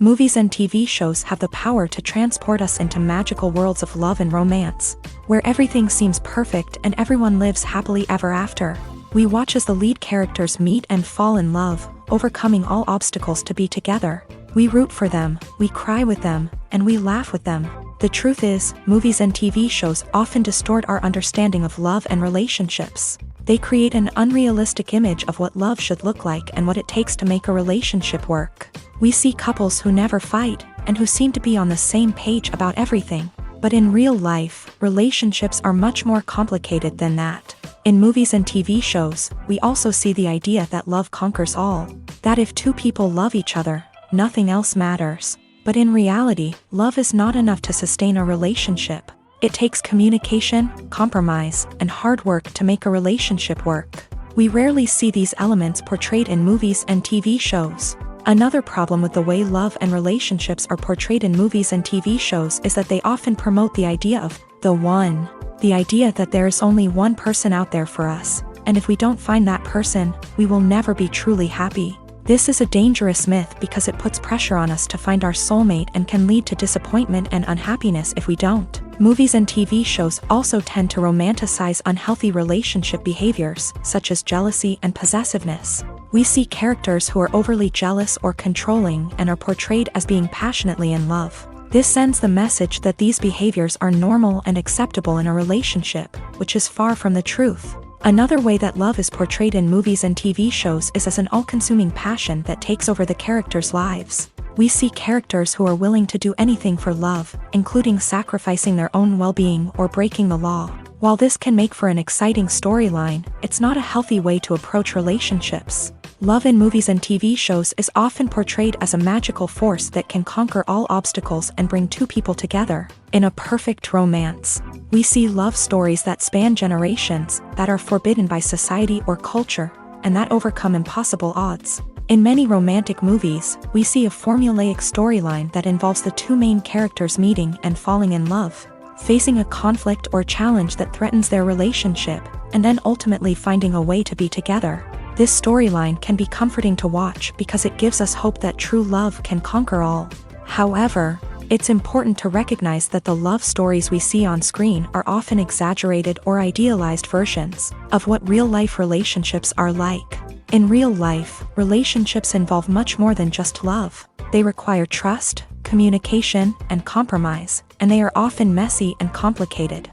Movies and TV shows have the power to transport us into magical worlds of love and romance, where everything seems perfect and everyone lives happily ever after. We watch as the lead characters meet and fall in love, overcoming all obstacles to be together. We root for them, we cry with them, and we laugh with them. The truth is, movies and TV shows often distort our understanding of love and relationships. They create an unrealistic image of what love should look like and what it takes to make a relationship work. We see couples who never fight, and who seem to be on the same page about everything. But in real life, relationships are much more complicated than that. In movies and TV shows, we also see the idea that love conquers all. That if two people love each other, nothing else matters. But in reality, love is not enough to sustain a relationship. It takes communication, compromise, and hard work to make a relationship work. We rarely see these elements portrayed in movies and TV shows. Another problem with the way love and relationships are portrayed in movies and TV shows is that they often promote the idea of the one. The idea that there is only one person out there for us, and if we don't find that person, we will never be truly happy. This is a dangerous myth because it puts pressure on us to find our soulmate and can lead to disappointment and unhappiness if we don't. Movies and TV shows also tend to romanticize unhealthy relationship behaviors, such as jealousy and possessiveness. We see characters who are overly jealous or controlling and are portrayed as being passionately in love. This sends the message that these behaviors are normal and acceptable in a relationship, which is far from the truth. Another way that love is portrayed in movies and TV shows is as an all-consuming passion that takes over the characters' lives. We see characters who are willing to do anything for love, including sacrificing their own well-being or breaking the law. While this can make for an exciting storyline, it's not a healthy way to approach relationships. Love in movies and TV shows is often portrayed as a magical force that can conquer all obstacles and bring two people together. In a perfect romance, we see love stories that span generations, that are forbidden by society or culture, and that overcome impossible odds. In many romantic movies, we see a formulaic storyline that involves the two main characters meeting and falling in love, facing a conflict or challenge that threatens their relationship, and then ultimately finding a way to be together. This storyline can be comforting to watch because it gives us hope that true love can conquer all. However, it's important to recognize that the love stories we see on screen are often exaggerated or idealized versions of what real-life relationships are like. In real life, relationships involve much more than just love. They require trust, communication, and compromise, and they are often messy and complicated.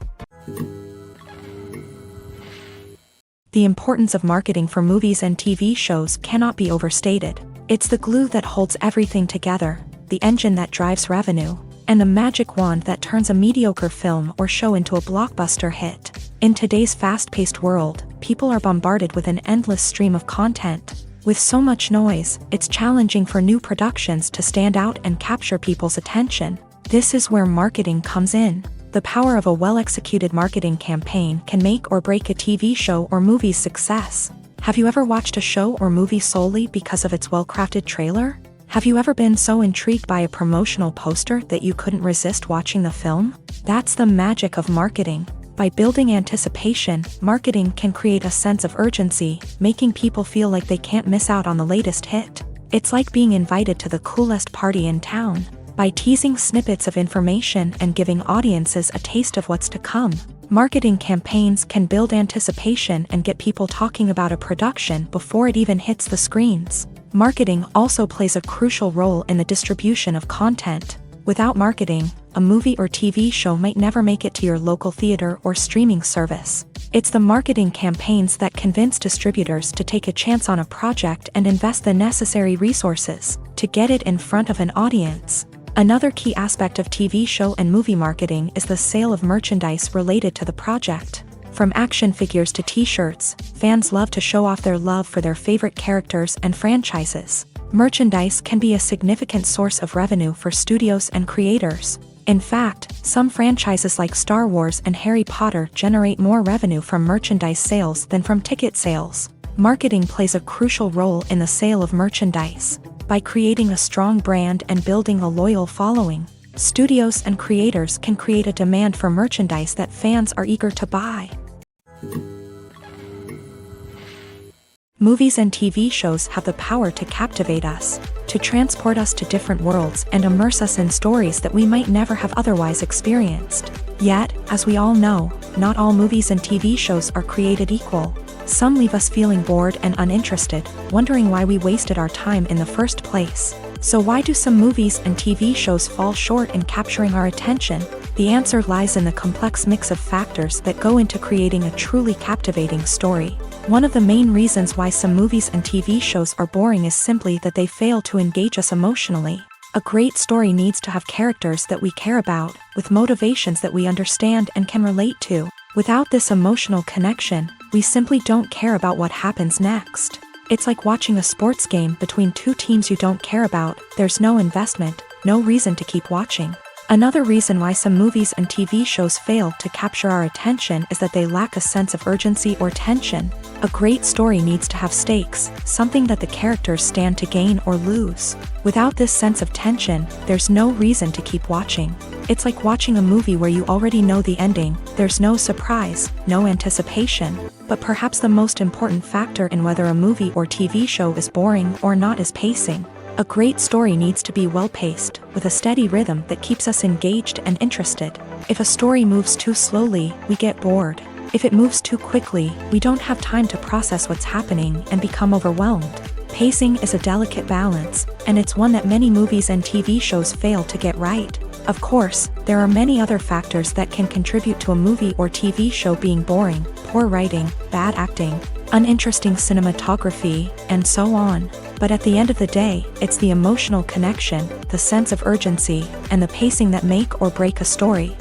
The importance of marketing for movies and TV shows cannot be overstated. It's the glue that holds everything together, the engine that drives revenue, and the magic wand that turns a mediocre film or show into a blockbuster hit. In today's fast-paced world, people are bombarded with an endless stream of content. With so much noise, it's challenging for new productions to stand out and capture people's attention. This is where marketing comes in. The power of a well-executed marketing campaign can make or break a TV show or movie's success. Have you ever watched a show or movie solely because of its well-crafted trailer? Have you ever been so intrigued by a promotional poster that you couldn't resist watching the film? That's the magic of marketing. By building anticipation, marketing can create a sense of urgency, making people feel like they can't miss out on the latest hit. It's like being invited to the coolest party in town. By teasing snippets of information and giving audiences a taste of what's to come, marketing campaigns can build anticipation and get people talking about a production before it even hits the screens. Marketing also plays a crucial role in the distribution of content. Without marketing, a movie or TV show might never make it to your local theater or streaming service. It's the marketing campaigns that convince distributors to take a chance on a project and invest the necessary resources to get it in front of an audience. Another key aspect of TV show and movie marketing is the sale of merchandise related to the project. From action figures to t-shirts, fans love to show off their love for their favorite characters and franchises. Merchandise can be a significant source of revenue for studios and creators. In fact, some franchises like Star Wars and Harry Potter generate more revenue from merchandise sales than from ticket sales. Marketing plays a crucial role in the sale of merchandise. By creating a strong brand and building a loyal following, studios and creators can create a demand for merchandise that fans are eager to buy. Movies and TV shows have the power to captivate us, to transport us to different worlds and immerse us in stories that we might never have otherwise experienced. Yet, as we all know, not all movies and TV shows are created equal. Some leave us feeling bored and uninterested, wondering why we wasted our time in the first place. So why do some movies and TV shows fall short in capturing our attention? The answer lies in the complex mix of factors that go into creating a truly captivating story. One of the main reasons why some movies and TV shows are boring is simply that they fail to engage us emotionally. A great story needs to have characters that we care about, with motivations that we understand and can relate to. Without this emotional connection, we simply don't care about what happens next. It's like watching a sports game between two teams you don't care about. There's no investment, no reason to keep watching. Another reason why some movies and TV shows fail to capture our attention is that they lack a sense of urgency or tension. A great story needs to have stakes, something that the characters stand to gain or lose. Without this sense of tension, there's no reason to keep watching. It's like watching a movie where you already know the ending. There's no surprise, no anticipation. But perhaps the most important factor in whether a movie or TV show is boring or not is pacing. A great story needs to be well-paced, with a steady rhythm that keeps us engaged and interested. If a story moves too slowly, we get bored. If it moves too quickly, we don't have time to process what's happening and become overwhelmed. Pacing is a delicate balance, and it's one that many movies and TV shows fail to get right. Of course, there are many other factors that can contribute to a movie or TV show being boring: poor writing, bad acting, uninteresting cinematography, and so on. But at the end of the day, it's the emotional connection, the sense of urgency, and the pacing that make or break a story.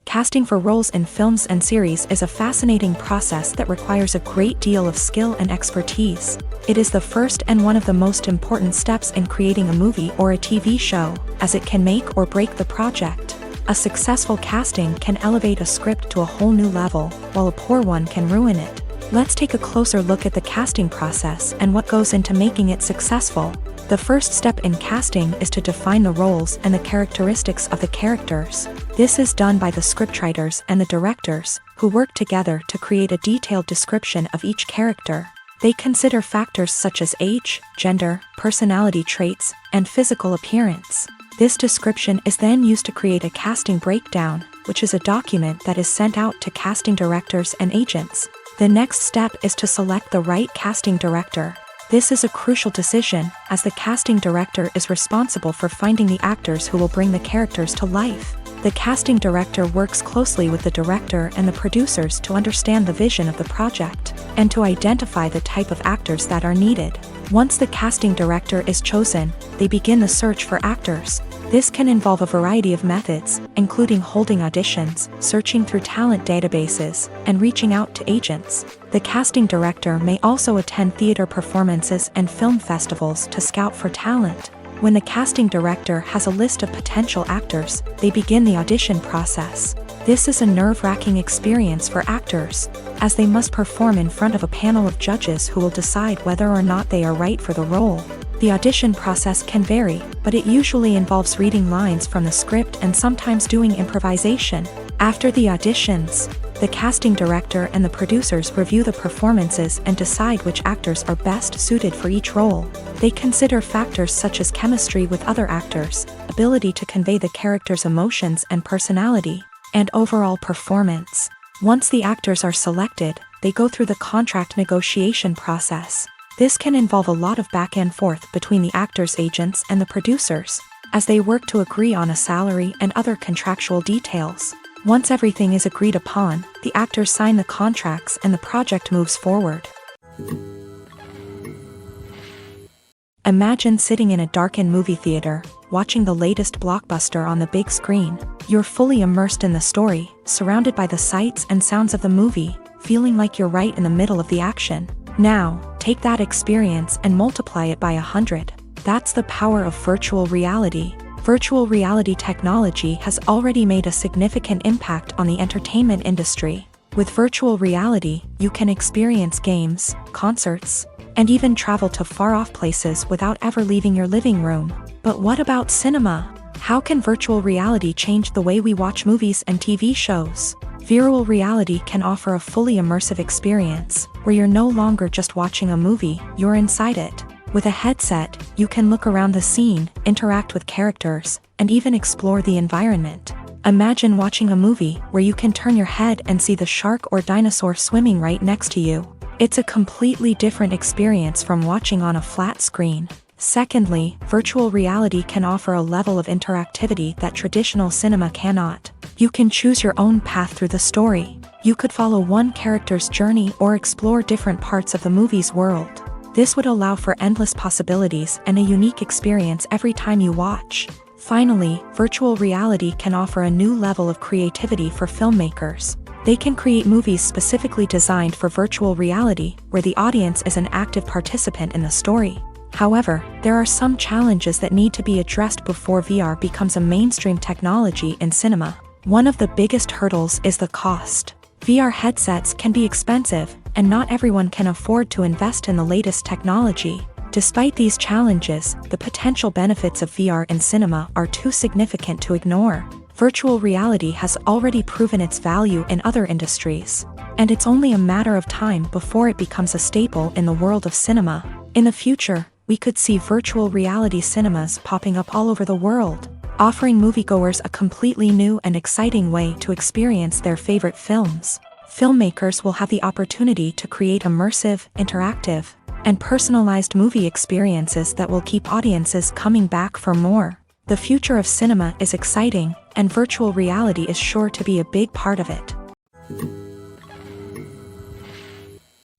Casting for roles in films and series is a fascinating process that requires a great deal of skill and expertise. It is the first and one of the most important steps in creating a movie or a TV show, as it can make or break the project. A successful casting can elevate a script to a whole new level, while a poor one can ruin it. Let's take a closer look at the casting process and what goes into making it successful. The first step in casting is to define the roles and the characteristics of the characters. This is done by the scriptwriters and the directors, who work together to create a detailed description of each character. They consider factors such as age, gender, personality traits, and physical appearance. This description is then used to create a casting breakdown, which is a document that is sent out to casting directors and agents. The next step is to select the right casting director. This is a crucial decision, as the casting director is responsible for finding the actors who will bring the characters to life. The casting director works closely with the director and the producers to understand the vision of the project, and to identify the type of actors that are needed. Once the casting director is chosen, they begin the search for actors. This can involve a variety of methods, including holding auditions, searching through talent databases, and reaching out to agents. The casting director may also attend theater performances and film festivals to scout for talent. When the casting director has a list of potential actors, they begin the audition process. This is a nerve-wracking experience for actors, as they must perform in front of a panel of judges who will decide whether or not they are right for the role. The audition process can vary, but it usually involves reading lines from the script and sometimes doing improvisation. After the auditions, the casting director and the producers review the performances and decide which actors are best suited for each role. They consider factors such as chemistry with other actors, ability to convey the character's emotions and personality, and overall performance. Once the actors are selected, they go through the contract negotiation process. This can involve a lot of back and forth between the actors' agents and the producers, as they work to agree on a salary and other contractual details. Once everything is agreed upon, the actors sign the contracts and the project moves forward. Imagine sitting in a darkened movie theater, watching the latest blockbuster on the big screen. You're fully immersed in the story, surrounded by the sights and sounds of the movie, feeling like you're right in the middle of the action. Now, take that experience and multiply it by 100. That's the power of virtual reality. Virtual reality technology has already made a significant impact on the entertainment industry. With virtual reality, you can experience games, concerts, and even travel to far-off places without ever leaving your living room. But what about cinema? How can virtual reality change the way we watch movies and TV shows? Virtual reality can offer a fully immersive experience, where you're no longer just watching a movie, you're inside it. With a headset, you can look around the scene, interact with characters, and even explore the environment. Imagine watching a movie where you can turn your head and see the shark or dinosaur swimming right next to you. It's a completely different experience from watching on a flat screen. Secondly, virtual reality can offer a level of interactivity that traditional cinema cannot. You can choose your own path through the story. You could follow one character's journey or explore different parts of the movie's world. This would allow for endless possibilities and a unique experience every time you watch. Finally, virtual reality can offer a new level of creativity for filmmakers. They can create movies specifically designed for virtual reality, where the audience is an active participant in the story. However, there are some challenges that need to be addressed before VR becomes a mainstream technology in cinema. One of the biggest hurdles is the cost. VR headsets can be expensive, and not everyone can afford to invest in the latest technology. Despite these challenges, the potential benefits of VR in cinema are too significant to ignore. Virtual reality has already proven its value in other industries, and it's only a matter of time before it becomes a staple in the world of cinema. In the future, we could see virtual reality cinemas popping up all over the world, offering moviegoers a completely new and exciting way to experience their favorite films. Filmmakers will have the opportunity to create immersive, interactive, and personalized movie experiences that will keep audiences coming back for more. The future of cinema is exciting, and virtual reality is sure to be a big part of it.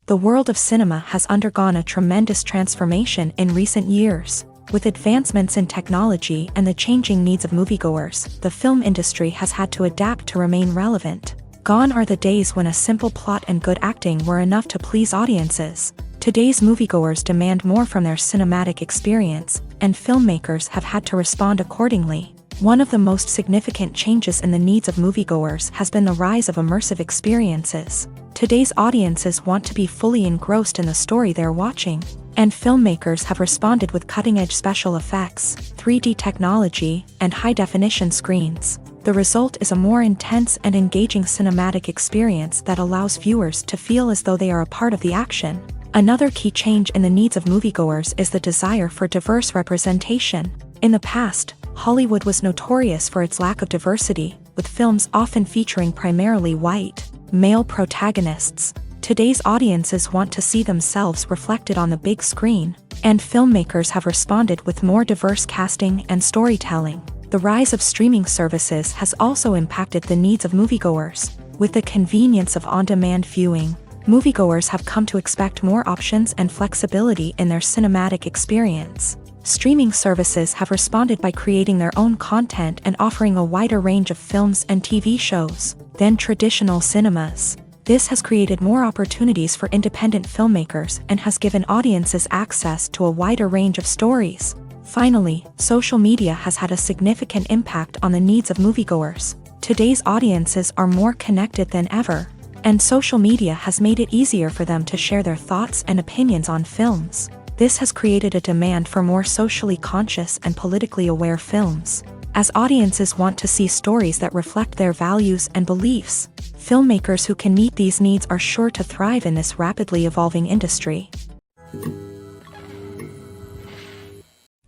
The world of cinema has undergone a tremendous transformation in recent years. With advancements in technology and the changing needs of moviegoers, the film industry has had to adapt to remain relevant. Gone are the days when a simple plot and good acting were enough to please audiences. Today's moviegoers demand more from their cinematic experience, and filmmakers have had to respond accordingly. One of the most significant changes in the needs of moviegoers has been the rise of immersive experiences. Today's audiences want to be fully engrossed in the story they're watching, and filmmakers have responded with cutting-edge special effects, 3D technology, and high-definition screens. The result is a more intense and engaging cinematic experience that allows viewers to feel as though they are a part of the action. Another key change in the needs of moviegoers is the desire for diverse representation. In the past, Hollywood was notorious for its lack of diversity, with films often featuring primarily white, male protagonists. Today's audiences want to see themselves reflected on the big screen, and filmmakers have responded with more diverse casting and storytelling. The rise of streaming services has also impacted the needs of moviegoers. With the convenience of on-demand viewing, moviegoers have come to expect more options and flexibility in their cinematic experience. Streaming services have responded by creating their own content and offering a wider range of films and TV shows than traditional cinemas. This has created more opportunities for independent filmmakers and has given audiences access to a wider range of stories. Finally, social media has had a significant impact on the needs of moviegoers. Today's audiences are more connected than ever, and social media has made it easier for them to share their thoughts and opinions on films. This has created a demand for more socially conscious and politically aware films. As audiences want to see stories that reflect their values and beliefs, filmmakers who can meet these needs are sure to thrive in this rapidly evolving industry.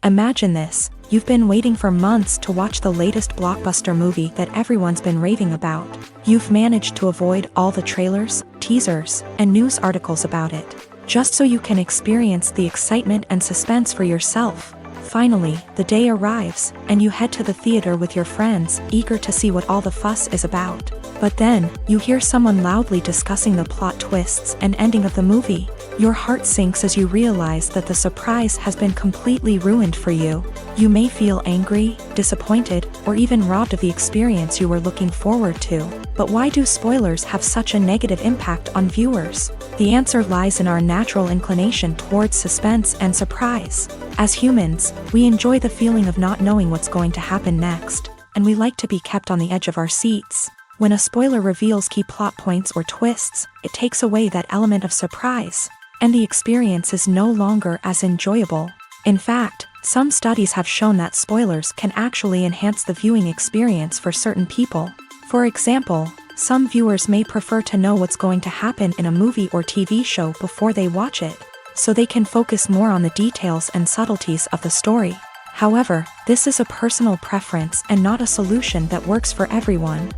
Imagine this: you've been waiting for months to watch the latest blockbuster movie that everyone's been raving about. You've managed to avoid all the trailers, teasers, and news articles about it, just so you can experience the excitement and suspense for yourself. Finally, the day arrives, and you head to the theater with your friends, eager to see what all the fuss is about. But then, you hear someone loudly discussing the plot twists and ending of the movie. Your heart sinks as you realize that the surprise has been completely ruined for you. You may feel angry, disappointed, or even robbed of the experience you were looking forward to. But why do spoilers have such a negative impact on viewers? The answer lies in our natural inclination towards suspense and surprise. As humans, we enjoy the feeling of not knowing what's going to happen next, and we like to be kept on the edge of our seats. When a spoiler reveals key plot points or twists, it takes away that element of surprise, and the experience is no longer as enjoyable. In fact, some studies have shown that spoilers can actually enhance the viewing experience for certain people. For example, some viewers may prefer to know what's going to happen in a movie or TV show before they watch it, so they can focus more on the details and subtleties of the story. However, this is a personal preference and not a solution that works for everyone.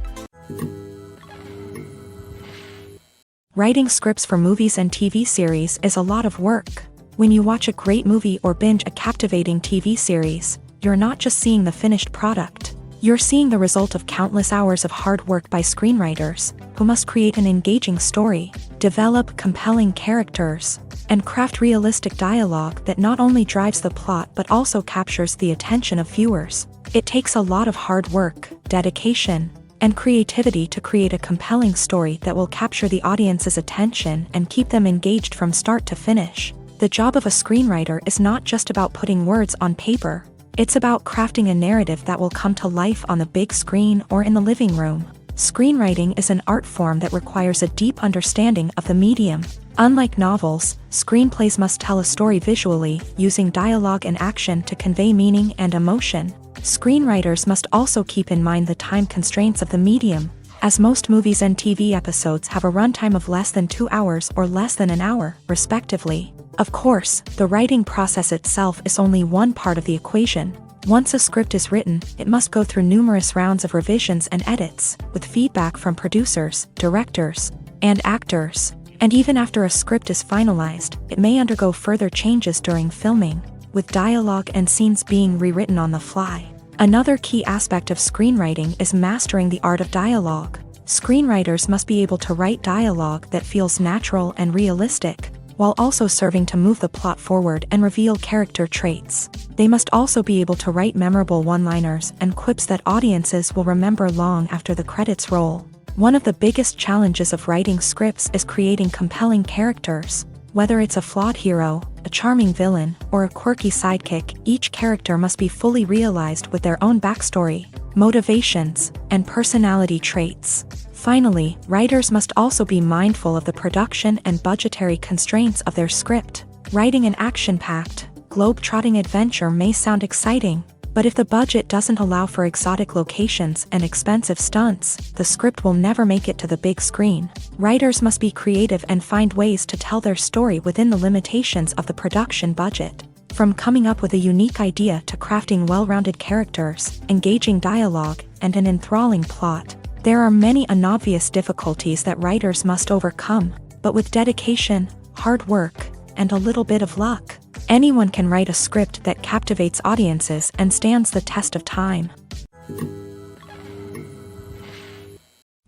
Writing scripts for movies and TV series is a lot of work. When you watch a great movie or binge a captivating TV series, you're not just seeing the finished product. You're seeing the result of countless hours of hard work by screenwriters, who must create an engaging story, develop compelling characters, and craft realistic dialogue that not only drives the plot but also captures the attention of viewers. It takes a lot of hard work, dedication, and creativity to create a compelling story that will capture the audience's attention and keep them engaged from start to finish. The job of a screenwriter is not just about putting words on paper. It's about crafting a narrative that will come to life on the big screen or in the living room. Screenwriting is an art form that requires a deep understanding of the medium. Unlike novels, screenplays must tell a story visually, using dialogue and action to convey meaning and emotion. Screenwriters must also keep in mind the time constraints of the medium, as most movies and TV episodes have a runtime of less than 2 hours or less than an hour, respectively. Of course, the writing process itself is only one part of the equation. Once a script is written, it must go through numerous rounds of revisions and edits, with feedback from producers, directors, and actors. And even after a script is finalized, it may undergo further changes during filming, with dialogue and scenes being rewritten on the fly. Another key aspect of screenwriting is mastering the art of dialogue. Screenwriters must be able to write dialogue that feels natural and realistic, while also serving to move the plot forward and reveal character traits. They must also be able to write memorable one-liners and quips that audiences will remember long after the credits roll. One of the biggest challenges of writing scripts is creating compelling characters. Whether it's a flawed hero, a charming villain, or a quirky sidekick, each character must be fully realized with their own backstory, motivations, and personality traits. Finally, writers must also be mindful of the production and budgetary constraints of their script. Writing an action-packed, globe-trotting adventure may sound exciting, but if the budget doesn't allow for exotic locations and expensive stunts, the script will never make it to the big screen. Writers must be creative and find ways to tell their story within the limitations of the production budget. From coming up with a unique idea to crafting well-rounded characters, engaging dialogue, and an enthralling plot, there are many unobvious difficulties that writers must overcome, but with dedication, hard work, and a little bit of luck, anyone can write a script that captivates audiences and stands the test of time.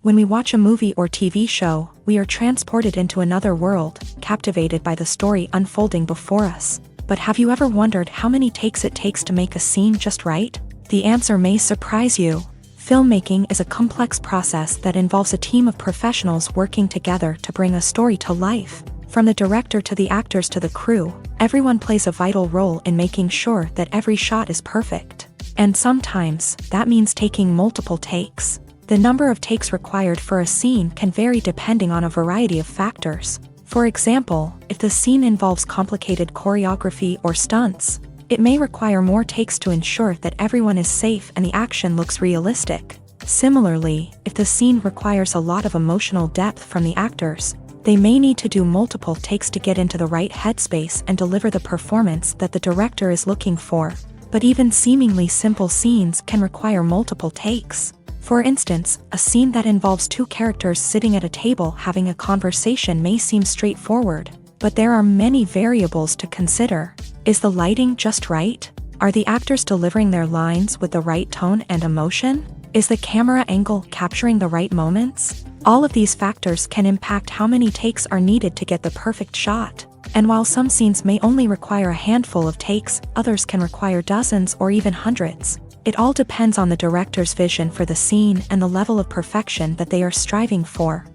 When we watch a movie or TV show, we are transported into another world, captivated by the story unfolding before us. But have you ever wondered how many takes it takes to make a scene just right? The answer may surprise you. Filmmaking is a complex process that involves a team of professionals working together to bring a story to life. From the director to the actors to the crew, everyone plays a vital role in making sure that every shot is perfect. And sometimes, that means taking multiple takes. The number of takes required for a scene can vary depending on a variety of factors. For example, if the scene involves complicated choreography or stunts, it may require more takes to ensure that everyone is safe and the action looks realistic. Similarly, if the scene requires a lot of emotional depth from the actors, they may need to do multiple takes to get into the right headspace and deliver the performance that the director is looking for. But even seemingly simple scenes can require multiple takes. For instance, a scene that involves two characters sitting at a table having a conversation may seem straightforward, but there are many variables to consider. Is the lighting just right? Are the actors delivering their lines with the right tone and emotion? Is the camera angle capturing the right moments? All of these factors can impact how many takes are needed to get the perfect shot. And while some scenes may only require a handful of takes, others can require dozens or even hundreds. It all depends on the director's vision for the scene and the level of perfection that they are striving for.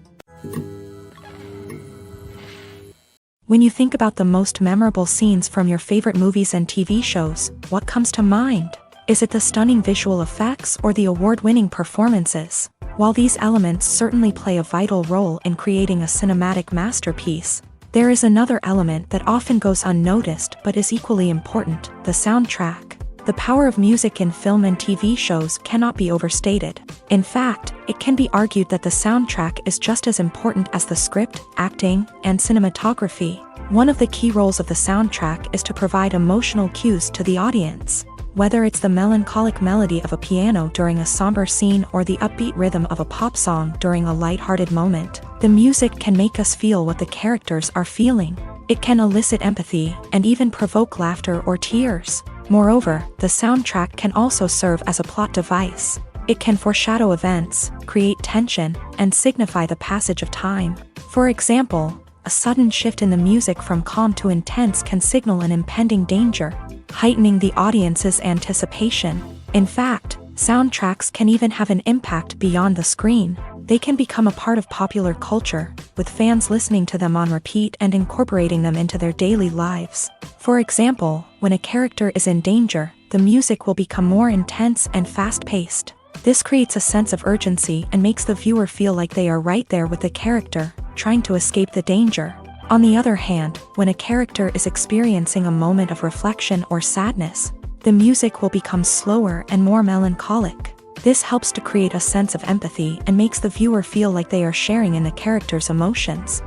When you think about the most memorable scenes from your favorite movies and TV shows, what comes to mind? Is it the stunning visual effects or the award-winning performances? While these elements certainly play a vital role in creating a cinematic masterpiece, there is another element that often goes unnoticed but is equally important: the soundtrack. The power of music in film and TV shows cannot be overstated. In fact, it can be argued that the soundtrack is just as important as the script, acting, and cinematography. One of the key roles of the soundtrack is to provide emotional cues to the audience. Whether it's the melancholic melody of a piano during a somber scene or the upbeat rhythm of a pop song during a lighthearted moment, the music can make us feel what the characters are feeling. It can elicit empathy and even provoke laughter or tears. Moreover, the soundtrack can also serve as a plot device. It can foreshadow events, create tension, and signify the passage of time. For example, a sudden shift in the music from calm to intense can signal an impending danger, heightening the audience's anticipation. In fact, soundtracks can even have an impact beyond the screen. They can become a part of popular culture, with fans listening to them on repeat and incorporating them into their daily lives. For example, when a character is in danger, the music will become more intense and fast-paced. This creates a sense of urgency and makes the viewer feel like they are right there with the character, trying to escape the danger. On the other hand, when a character is experiencing a moment of reflection or sadness, the music will become slower and more melancholic. This helps to create a sense of empathy and makes the viewer feel like they are sharing in the character's emotions.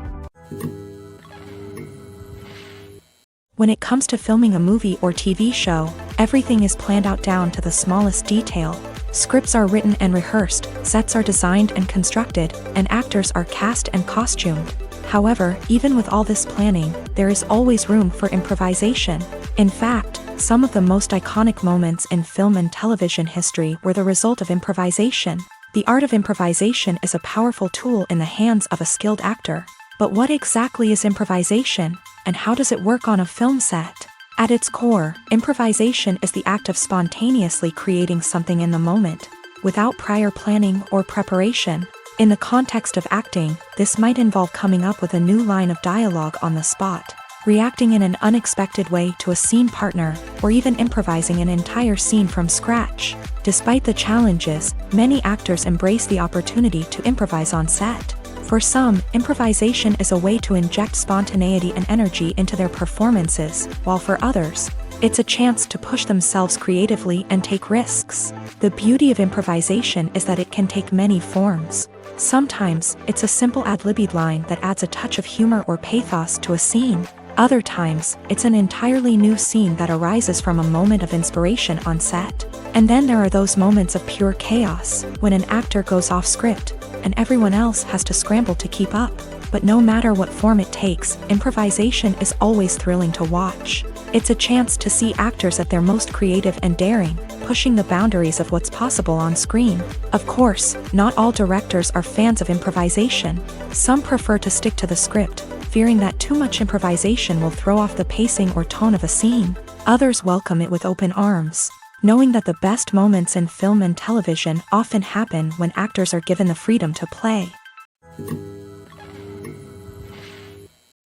When it comes to filming a movie or TV show, everything is planned out down to the smallest detail. Scripts are written and rehearsed, sets are designed and constructed, and actors are cast and costumed. However, even with all this planning, there is always room for improvisation. In fact, some of the most iconic moments in film and television history were the result of improvisation. The art of improvisation is a powerful tool in the hands of a skilled actor. But what exactly is improvisation, and how does it work on a film set? At its core, improvisation is the act of spontaneously creating something in the moment, without prior planning or preparation. In the context of acting, this might involve coming up with a new line of dialogue on the spot, reacting in an unexpected way to a scene partner, or even improvising an entire scene from scratch. Despite the challenges, many actors embrace the opportunity to improvise on set. For some, improvisation is a way to inject spontaneity and energy into their performances, while for others, it's a chance to push themselves creatively and take risks. The beauty of improvisation is that it can take many forms. Sometimes, it's a simple ad-libbed line that adds a touch of humor or pathos to a scene. Other times, it's an entirely new scene that arises from a moment of inspiration on set. And then there are those moments of pure chaos, when an actor goes off script, and everyone else has to scramble to keep up. But no matter what form it takes, improvisation is always thrilling to watch. It's a chance to see actors at their most creative and daring, pushing the boundaries of what's possible on screen. Of course, not all directors are fans of improvisation. Some prefer to stick to the script, fearing that too much improvisation will throw off the pacing or tone of a scene. Others welcome it with open arms, knowing that the best moments in film and television often happen when actors are given the freedom to play.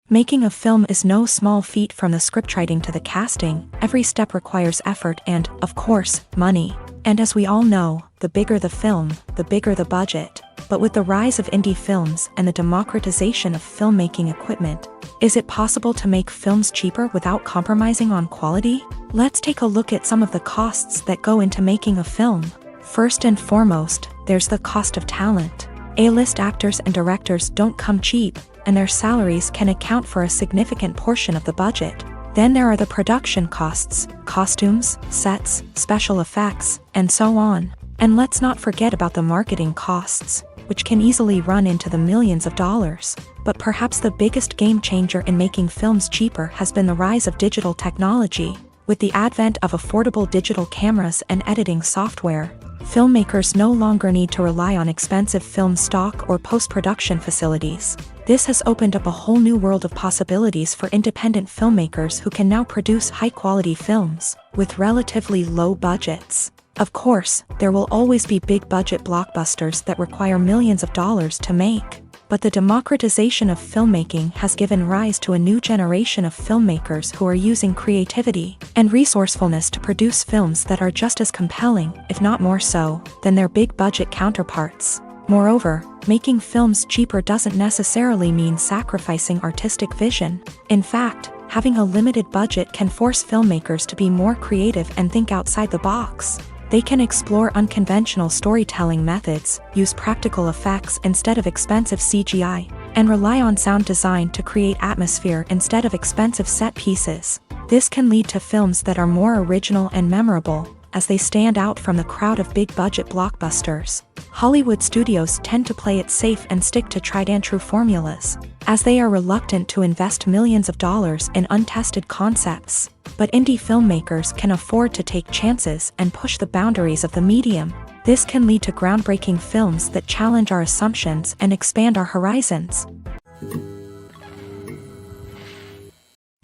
Making a film is no small feat. From the scriptwriting to the casting, every step requires effort and, of course, money. And as we all know, the bigger the film, the bigger the budget. But with the rise of indie films and the democratization of filmmaking equipment, is it possible to make films cheaper without compromising on quality? Let's take a look at some of the costs that go into making a film. First and foremost, there's the cost of talent. A-list actors and directors don't come cheap, and their salaries can account for a significant portion of the budget. Then there are the production costs, costumes, sets, special effects, and so on. And let's not forget about the marketing costs, which can easily run into the millions of dollars. But perhaps the biggest game changer in making films cheaper has been the rise of digital technology. With the advent of affordable digital cameras and editing software, filmmakers no longer need to rely on expensive film stock or post-production facilities. This has opened up a whole new world of possibilities for independent filmmakers who can now produce high-quality films with relatively low budgets. Of course, there will always be big-budget blockbusters that require millions of dollars to make. But the democratization of filmmaking has given rise to a new generation of filmmakers who are using creativity and resourcefulness to produce films that are just as compelling, if not more so, than their big-budget counterparts. Moreover, making films cheaper doesn't necessarily mean sacrificing artistic vision. In fact, having a limited budget can force filmmakers to be more creative and think outside the box. They can explore unconventional storytelling methods, use practical effects instead of expensive CGI, and rely on sound design to create atmosphere instead of expensive set pieces. This can lead to films that are more original and memorable, as they stand out from the crowd of big-budget blockbusters. Hollywood studios tend to play it safe and stick to tried-and-true formulas, as they are reluctant to invest millions of dollars in untested concepts. But indie filmmakers can afford to take chances and push the boundaries of the medium. This can lead to groundbreaking films that challenge our assumptions and expand our horizons.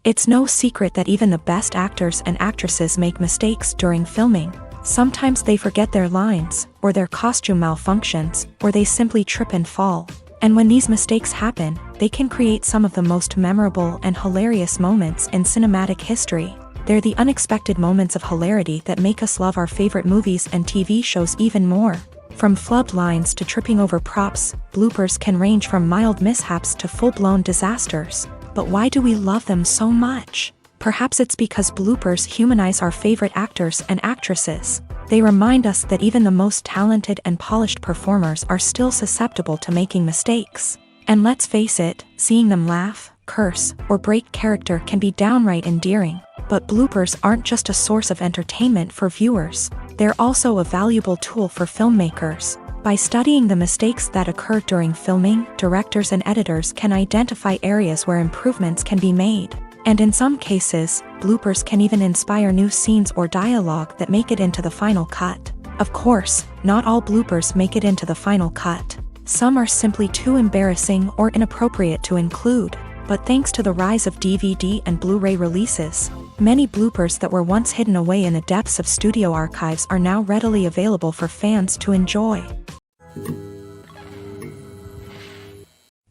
It's no secret that even the best actors and actresses make mistakes during filming. Sometimes they forget their lines, or their costume malfunctions, or they simply trip and fall. And when these mistakes happen, they can create some of the most memorable and hilarious moments in cinematic history. They're the unexpected moments of hilarity that make us love our favorite movies and TV shows even more. From flubbed lines to tripping over props, bloopers can range from mild mishaps to full-blown disasters. But why do we love them so much? Perhaps it's because bloopers humanize our favorite actors and actresses. They remind us that even the most talented and polished performers are still susceptible to making mistakes. And let's face it, seeing them laugh, curse, or break character can be downright endearing. But bloopers aren't just a source of entertainment for viewers. They're also a valuable tool for filmmakers. By studying the mistakes that occur during filming, directors and editors can identify areas where improvements can be made. And in some cases, bloopers can even inspire new scenes or dialogue that make it into the final cut. Of course, not all bloopers make it into the final cut. Some are simply too embarrassing or inappropriate to include. But thanks to the rise of DVD and Blu-ray releases, many bloopers that were once hidden away in the depths of studio archives are now readily available for fans to enjoy.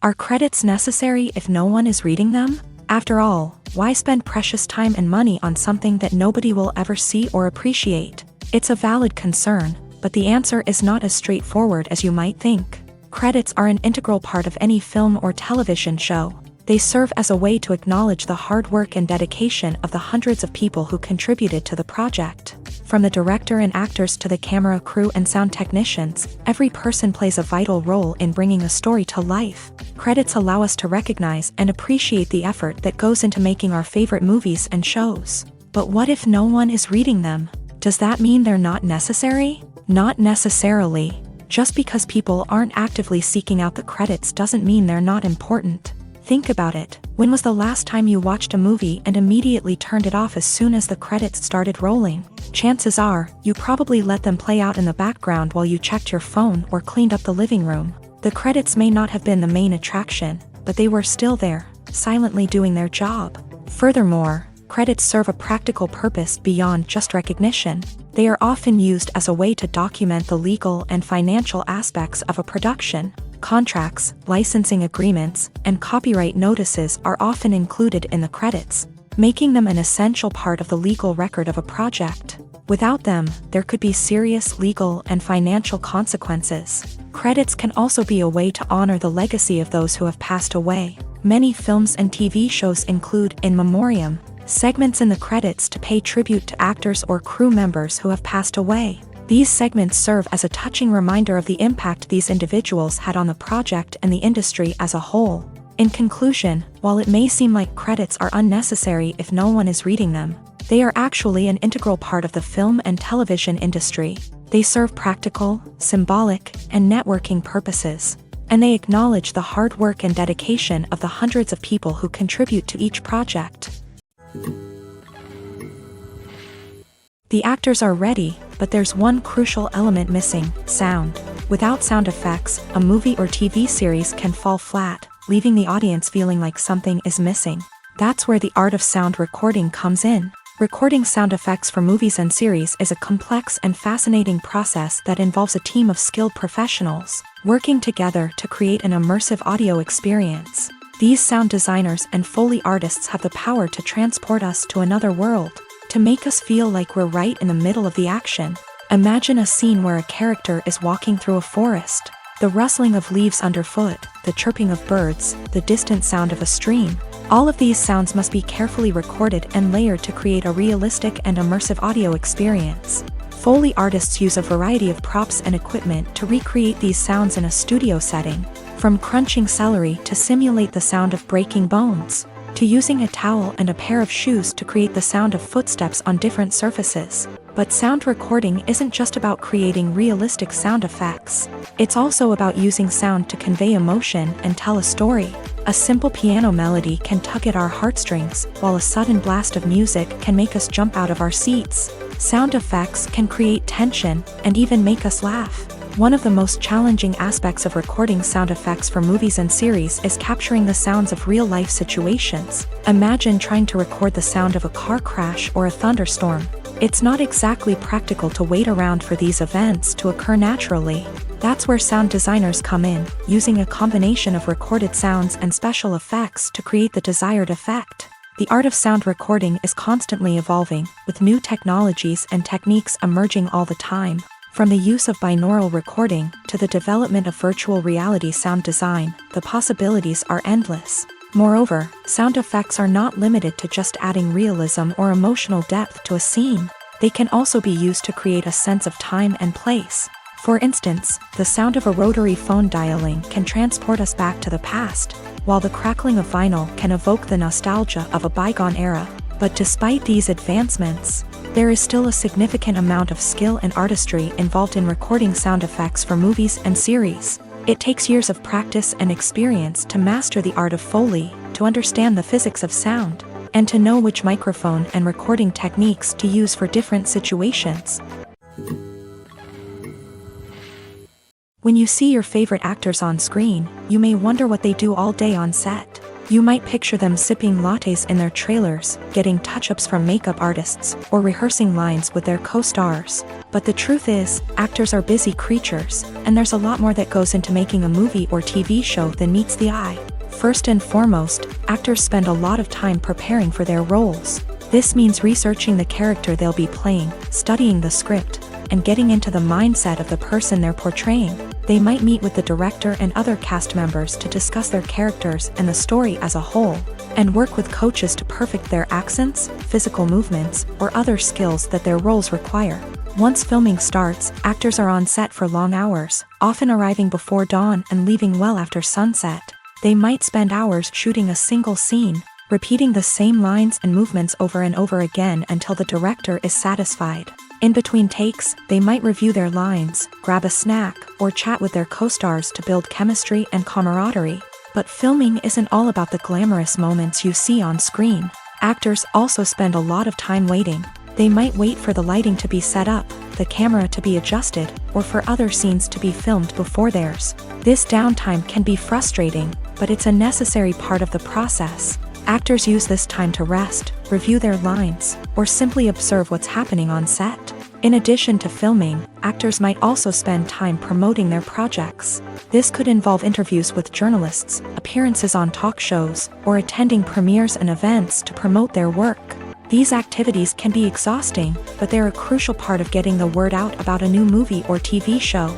Are credits necessary if no one is reading them? After all, why spend precious time and money on something that nobody will ever see or appreciate? It's a valid concern, but the answer is not as straightforward as you might think. Credits are an integral part of any film or television show. They serve as a way to acknowledge the hard work and dedication of the hundreds of people who contributed to the project. From the director and actors to the camera crew and sound technicians, every person plays a vital role in bringing a story to life. Credits allow us to recognize and appreciate the effort that goes into making our favorite movies and shows. But what if no one is reading them? Does that mean they're not necessary? Not necessarily. Just because people aren't actively seeking out the credits doesn't mean they're not important. Think about it. When was the last time you watched a movie and immediately turned it off as soon as the credits started rolling? Chances are, you probably let them play out in the background while you checked your phone or cleaned up the living room. The credits may not have been the main attraction, but they were still there, silently doing their job. Furthermore, credits serve a practical purpose beyond just recognition. They are often used as a way to document the legal and financial aspects of a production. Contracts, licensing agreements, and copyright notices are often included in the credits, making them an essential part of the legal record of a project. Without them, there could be serious legal and financial consequences. Credits can also be a way to honor the legacy of those who have passed away. Many films and TV shows include in memoriam segments in the credits to pay tribute to actors or crew members who have passed away. These segments serve as a touching reminder of the impact these individuals had on the project and the industry as a whole. In conclusion, while it may seem like credits are unnecessary if no one is reading them, they are actually an integral part of the film and television industry. They serve practical, symbolic, and networking purposes, and they acknowledge the hard work and dedication of the hundreds of people who contribute to each project. The actors are ready, but there's one crucial element missing: sound. Without sound effects, a movie or TV series can fall flat, leaving the audience feeling like something is missing. That's where the art of sound recording comes in. Recording sound effects for movies and series is a complex and fascinating process that involves a team of skilled professionals working together to create an immersive audio experience. These sound designers and Foley artists have the power to transport us to another world, to make us feel like we're right in the middle of the action. Imagine a scene where a character is walking through a forest. The rustling of leaves underfoot, the chirping of birds, the distant sound of a stream. All of these sounds must be carefully recorded and layered to create a realistic and immersive audio experience. Foley artists use a variety of props and equipment to recreate these sounds in a studio setting, from crunching celery to simulate the sound of breaking bones, to using a towel and a pair of shoes to create the sound of footsteps on different surfaces. But sound recording isn't just about creating realistic sound effects. It's also about using sound to convey emotion and tell a story. A simple piano melody can tug at our heartstrings, while a sudden blast of music can make us jump out of our seats. Sound effects can create tension and even make us laugh. One of the most challenging aspects of recording sound effects for movies and series is capturing the sounds of real-life situations. Imagine trying to record the sound of a car crash or a thunderstorm. It's not exactly practical to wait around for these events to occur naturally. That's where sound designers come in, using a combination of recorded sounds and special effects to create the desired effect. The art of sound recording is constantly evolving, with new technologies and techniques emerging all the time. From the use of binaural recording to the development of virtual reality sound design, the possibilities are endless. Moreover, sound effects are not limited to just adding realism or emotional depth to a scene. They can also be used to create a sense of time and place. For instance, the sound of a rotary phone dialing can transport us back to the past, while the crackling of vinyl can evoke the nostalgia of a bygone era. But despite these advancements, there is still a significant amount of skill and artistry involved in recording sound effects for movies and series. It takes years of practice and experience to master the art of Foley, to understand the physics of sound, and to know which microphone and recording techniques to use for different situations. When you see your favorite actors on screen, you may wonder what they do all day on set. You might picture them sipping lattes in their trailers, getting touch-ups from makeup artists, or rehearsing lines with their co-stars. But the truth is, actors are busy creatures, and there's a lot more that goes into making a movie or TV show than meets the eye. First and foremost, actors spend a lot of time preparing for their roles. This means researching the character they'll be playing, studying the script, and getting into the mindset of the person they're portraying. They might meet with the director and other cast members to discuss their characters and the story as a whole, and work with coaches to perfect their accents, physical movements, or other skills that their roles require. Once filming starts, actors are on set for long hours, often arriving before dawn and leaving well after sunset. They might spend hours shooting a single scene, repeating the same lines and movements over and over again until the director is satisfied. In between takes, they might review their lines, grab a snack, or chat with their co-stars to build chemistry and camaraderie. But filming isn't all about the glamorous moments you see on screen. Actors also spend a lot of time waiting. They might wait for the lighting to be set up, the camera to be adjusted, or for other scenes to be filmed before theirs. This downtime can be frustrating, but it's a necessary part of the process. Actors use this time to rest, review their lines, or simply observe what's happening on set. In addition to filming, actors might also spend time promoting their projects. This could involve interviews with journalists, appearances on talk shows, or attending premieres and events to promote their work. These activities can be exhausting, but they're a crucial part of getting the word out about a new movie or TV show.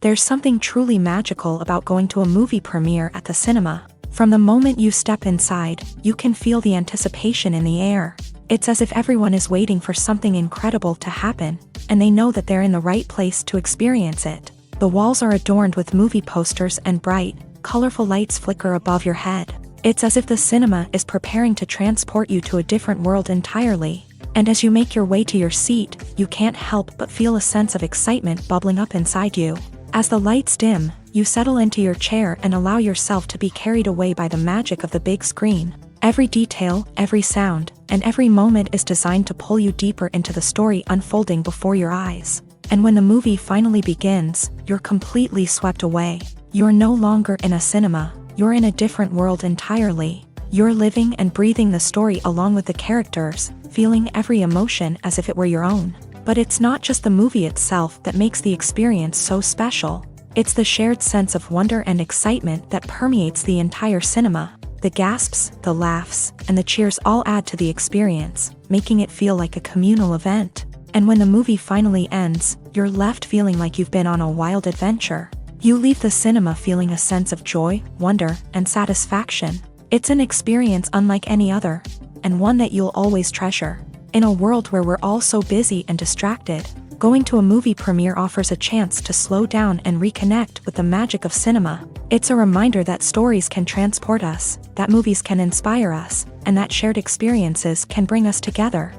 There's something truly magical about going to a movie premiere at the cinema. From the moment you step inside, you can feel the anticipation in the air. It's as if everyone is waiting for something incredible to happen, and they know that they're in the right place to experience it. The walls are adorned with movie posters and bright, colorful lights flicker above your head. It's as if the cinema is preparing to transport you to a different world entirely. And as you make your way to your seat, you can't help but feel a sense of excitement bubbling up inside you. As the lights dim, you settle into your chair and allow yourself to be carried away by the magic of the big screen. Every detail, every sound, and every moment is designed to pull you deeper into the story unfolding before your eyes. And when the movie finally begins, you're completely swept away. You're no longer in a cinema, you're in a different world entirely. You're living and breathing the story along with the characters, feeling every emotion as if it were your own. But it's not just the movie itself that makes the experience so special. It's the shared sense of wonder and excitement that permeates the entire cinema. The gasps, the laughs, and the cheers all add to the experience, making it feel like a communal event. And when the movie finally ends, you're left feeling like you've been on a wild adventure. You leave the cinema feeling a sense of joy, wonder, and satisfaction. It's an experience unlike any other, and one that you'll always treasure. In a world where we're all so busy and distracted, going to a movie premiere offers a chance to slow down and reconnect with the magic of cinema. It's a reminder that stories can transport us, that movies can inspire us, and that shared experiences can bring us together.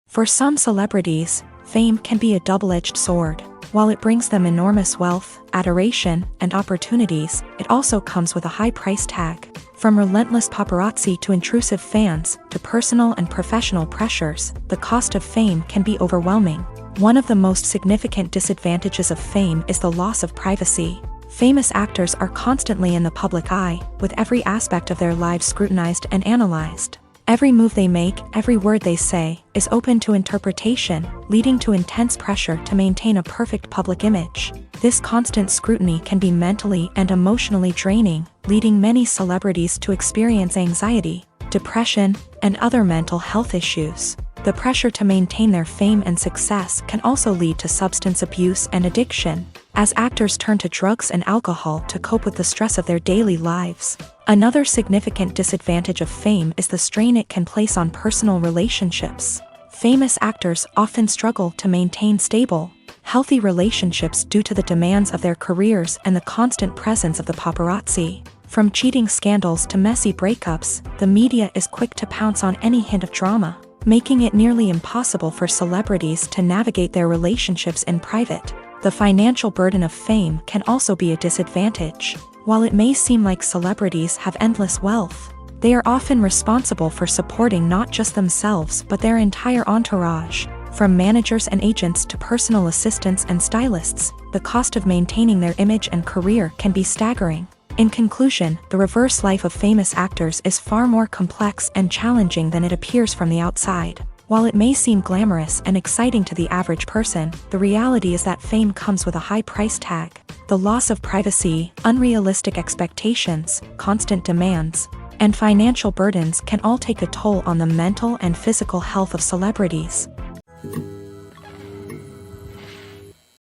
For some celebrities, fame can be a double-edged sword. While it brings them enormous wealth, adoration, and opportunities, it also comes with a high price tag. From relentless paparazzi to intrusive fans, to personal and professional pressures, the cost of fame can be overwhelming. One of the most significant disadvantages of fame is the loss of privacy. Famous actors are constantly in the public eye, with every aspect of their lives scrutinized and analyzed. Every move they make, every word they say, is open to interpretation, leading to intense pressure to maintain a perfect public image. This constant scrutiny can be mentally and emotionally draining, leading many celebrities to experience anxiety. depression, and other mental health issues. The pressure to maintain their fame and success can also lead to substance abuse and addiction, as actors turn to drugs and alcohol to cope with the stress of their daily lives. Another significant disadvantage of fame is the strain it can place on personal relationships. Famous actors often struggle to maintain stable, healthy relationships due to the demands of their careers and the constant presence of the paparazzi. From cheating scandals to messy breakups, the media is quick to pounce on any hint of drama, making it nearly impossible for celebrities to navigate their relationships in private. The financial burden of fame can also be a disadvantage. While it may seem like celebrities have endless wealth, they are often responsible for supporting not just themselves but their entire entourage. From managers and agents to personal assistants and stylists, the cost of maintaining their image and career can be staggering. In conclusion, the reverse life of famous actors is far more complex and challenging than it appears from the outside. While it may seem glamorous and exciting to the average person, the reality is that fame comes with a high price tag. The loss of privacy, unrealistic expectations, constant demands, and financial burdens can all take a toll on the mental and physical health of celebrities.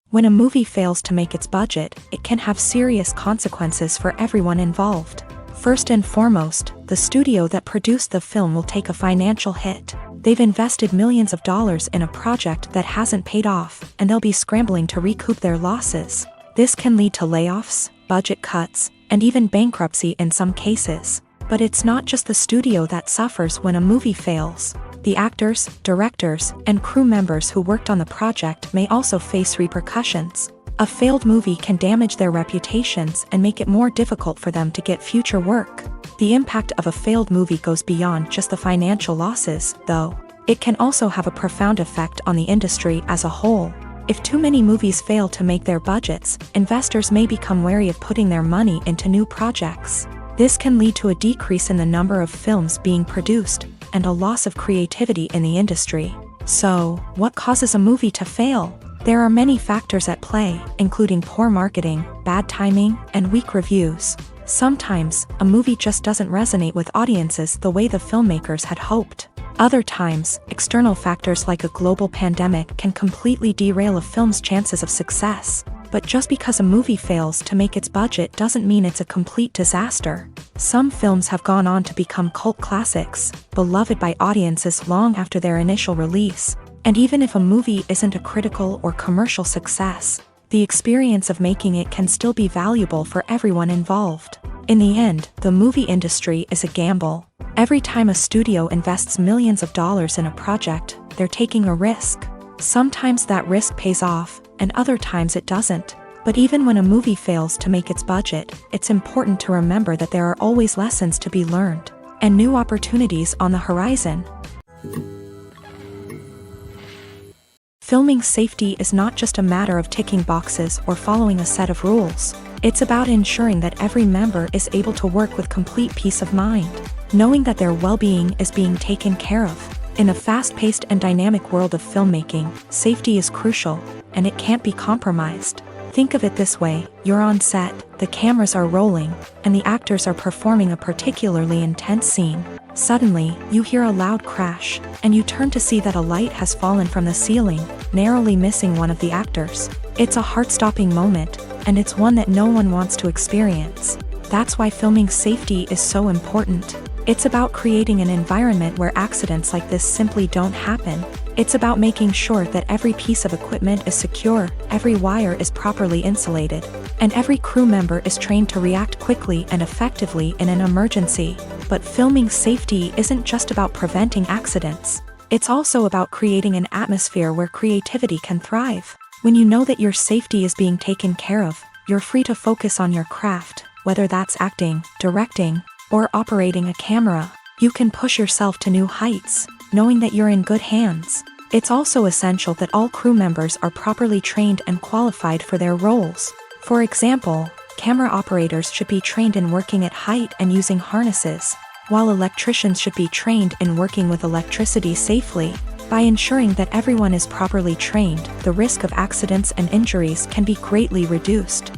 When a movie fails to make its budget, it can have serious consequences for everyone involved. First and foremost, the studio that produced the film will take a financial hit. They've invested millions of dollars in a project that hasn't paid off, and they'll be scrambling to recoup their losses. This can lead to layoffs, budget cuts, and even bankruptcy in some cases. But it's not just the studio that suffers when a movie fails. The actors, directors, and crew members who worked on the project may also face repercussions. A failed movie can damage their reputations and make it more difficult for them to get future work. The impact of a failed movie goes beyond just the financial losses, though. It can also have a profound effect on the industry as a whole. If too many movies fail to make their budgets, investors may become wary of putting their money into new projects. This can lead to a decrease in the number of films being produced, and a loss of creativity in the industry. So, what causes a movie to fail? There are many factors at play, including poor marketing, bad timing, and weak reviews. Sometimes, a movie just doesn't resonate with audiences the way the filmmakers had hoped. Other times, external factors like a global pandemic can completely derail a film's chances of success. But just because a movie fails to make its budget doesn't mean it's a complete disaster. Some films have gone on to become cult classics, beloved by audiences long after their initial release. And even if a movie isn't a critical or commercial success, the experience of making it can still be valuable for everyone involved. In the end, the movie industry is a gamble. Every time a studio invests millions of dollars in a project, they're taking a risk. Sometimes that risk pays off, and other times it doesn't. But even when a movie fails to make its budget, it's important to remember that there are always lessons to be learned, and new opportunities on the horizon. Filming safety is not just a matter of ticking boxes or following a set of rules. It's about ensuring that every member is able to work with complete peace of mind, knowing that their well-being is being taken care of. In a fast-paced and dynamic world of filmmaking, safety is crucial, and it can't be compromised. Think of it this way: you're on set, the cameras are rolling, and the actors are performing a particularly intense scene. Suddenly, you hear a loud crash, and you turn to see that a light has fallen from the ceiling, narrowly missing one of the actors. It's a heart-stopping moment, and it's one that no one wants to experience. That's why filming safety is so important. It's about creating an environment where accidents like this simply don't happen. It's about making sure that every piece of equipment is secure, every wire is properly insulated, and every crew member is trained to react quickly and effectively in an emergency. But filming safety isn't just about preventing accidents. It's also about creating an atmosphere where creativity can thrive. When you know that your safety is being taken care of, you're free to focus on your craft, whether that's acting, directing, or operating a camera. You can push yourself to new heights, knowing that you're in good hands. It's also essential that all crew members are properly trained and qualified for their roles. For example, camera operators should be trained in working at height and using harnesses, while electricians should be trained in working with electricity safely. By ensuring that everyone is properly trained, the risk of accidents and injuries can be greatly reduced.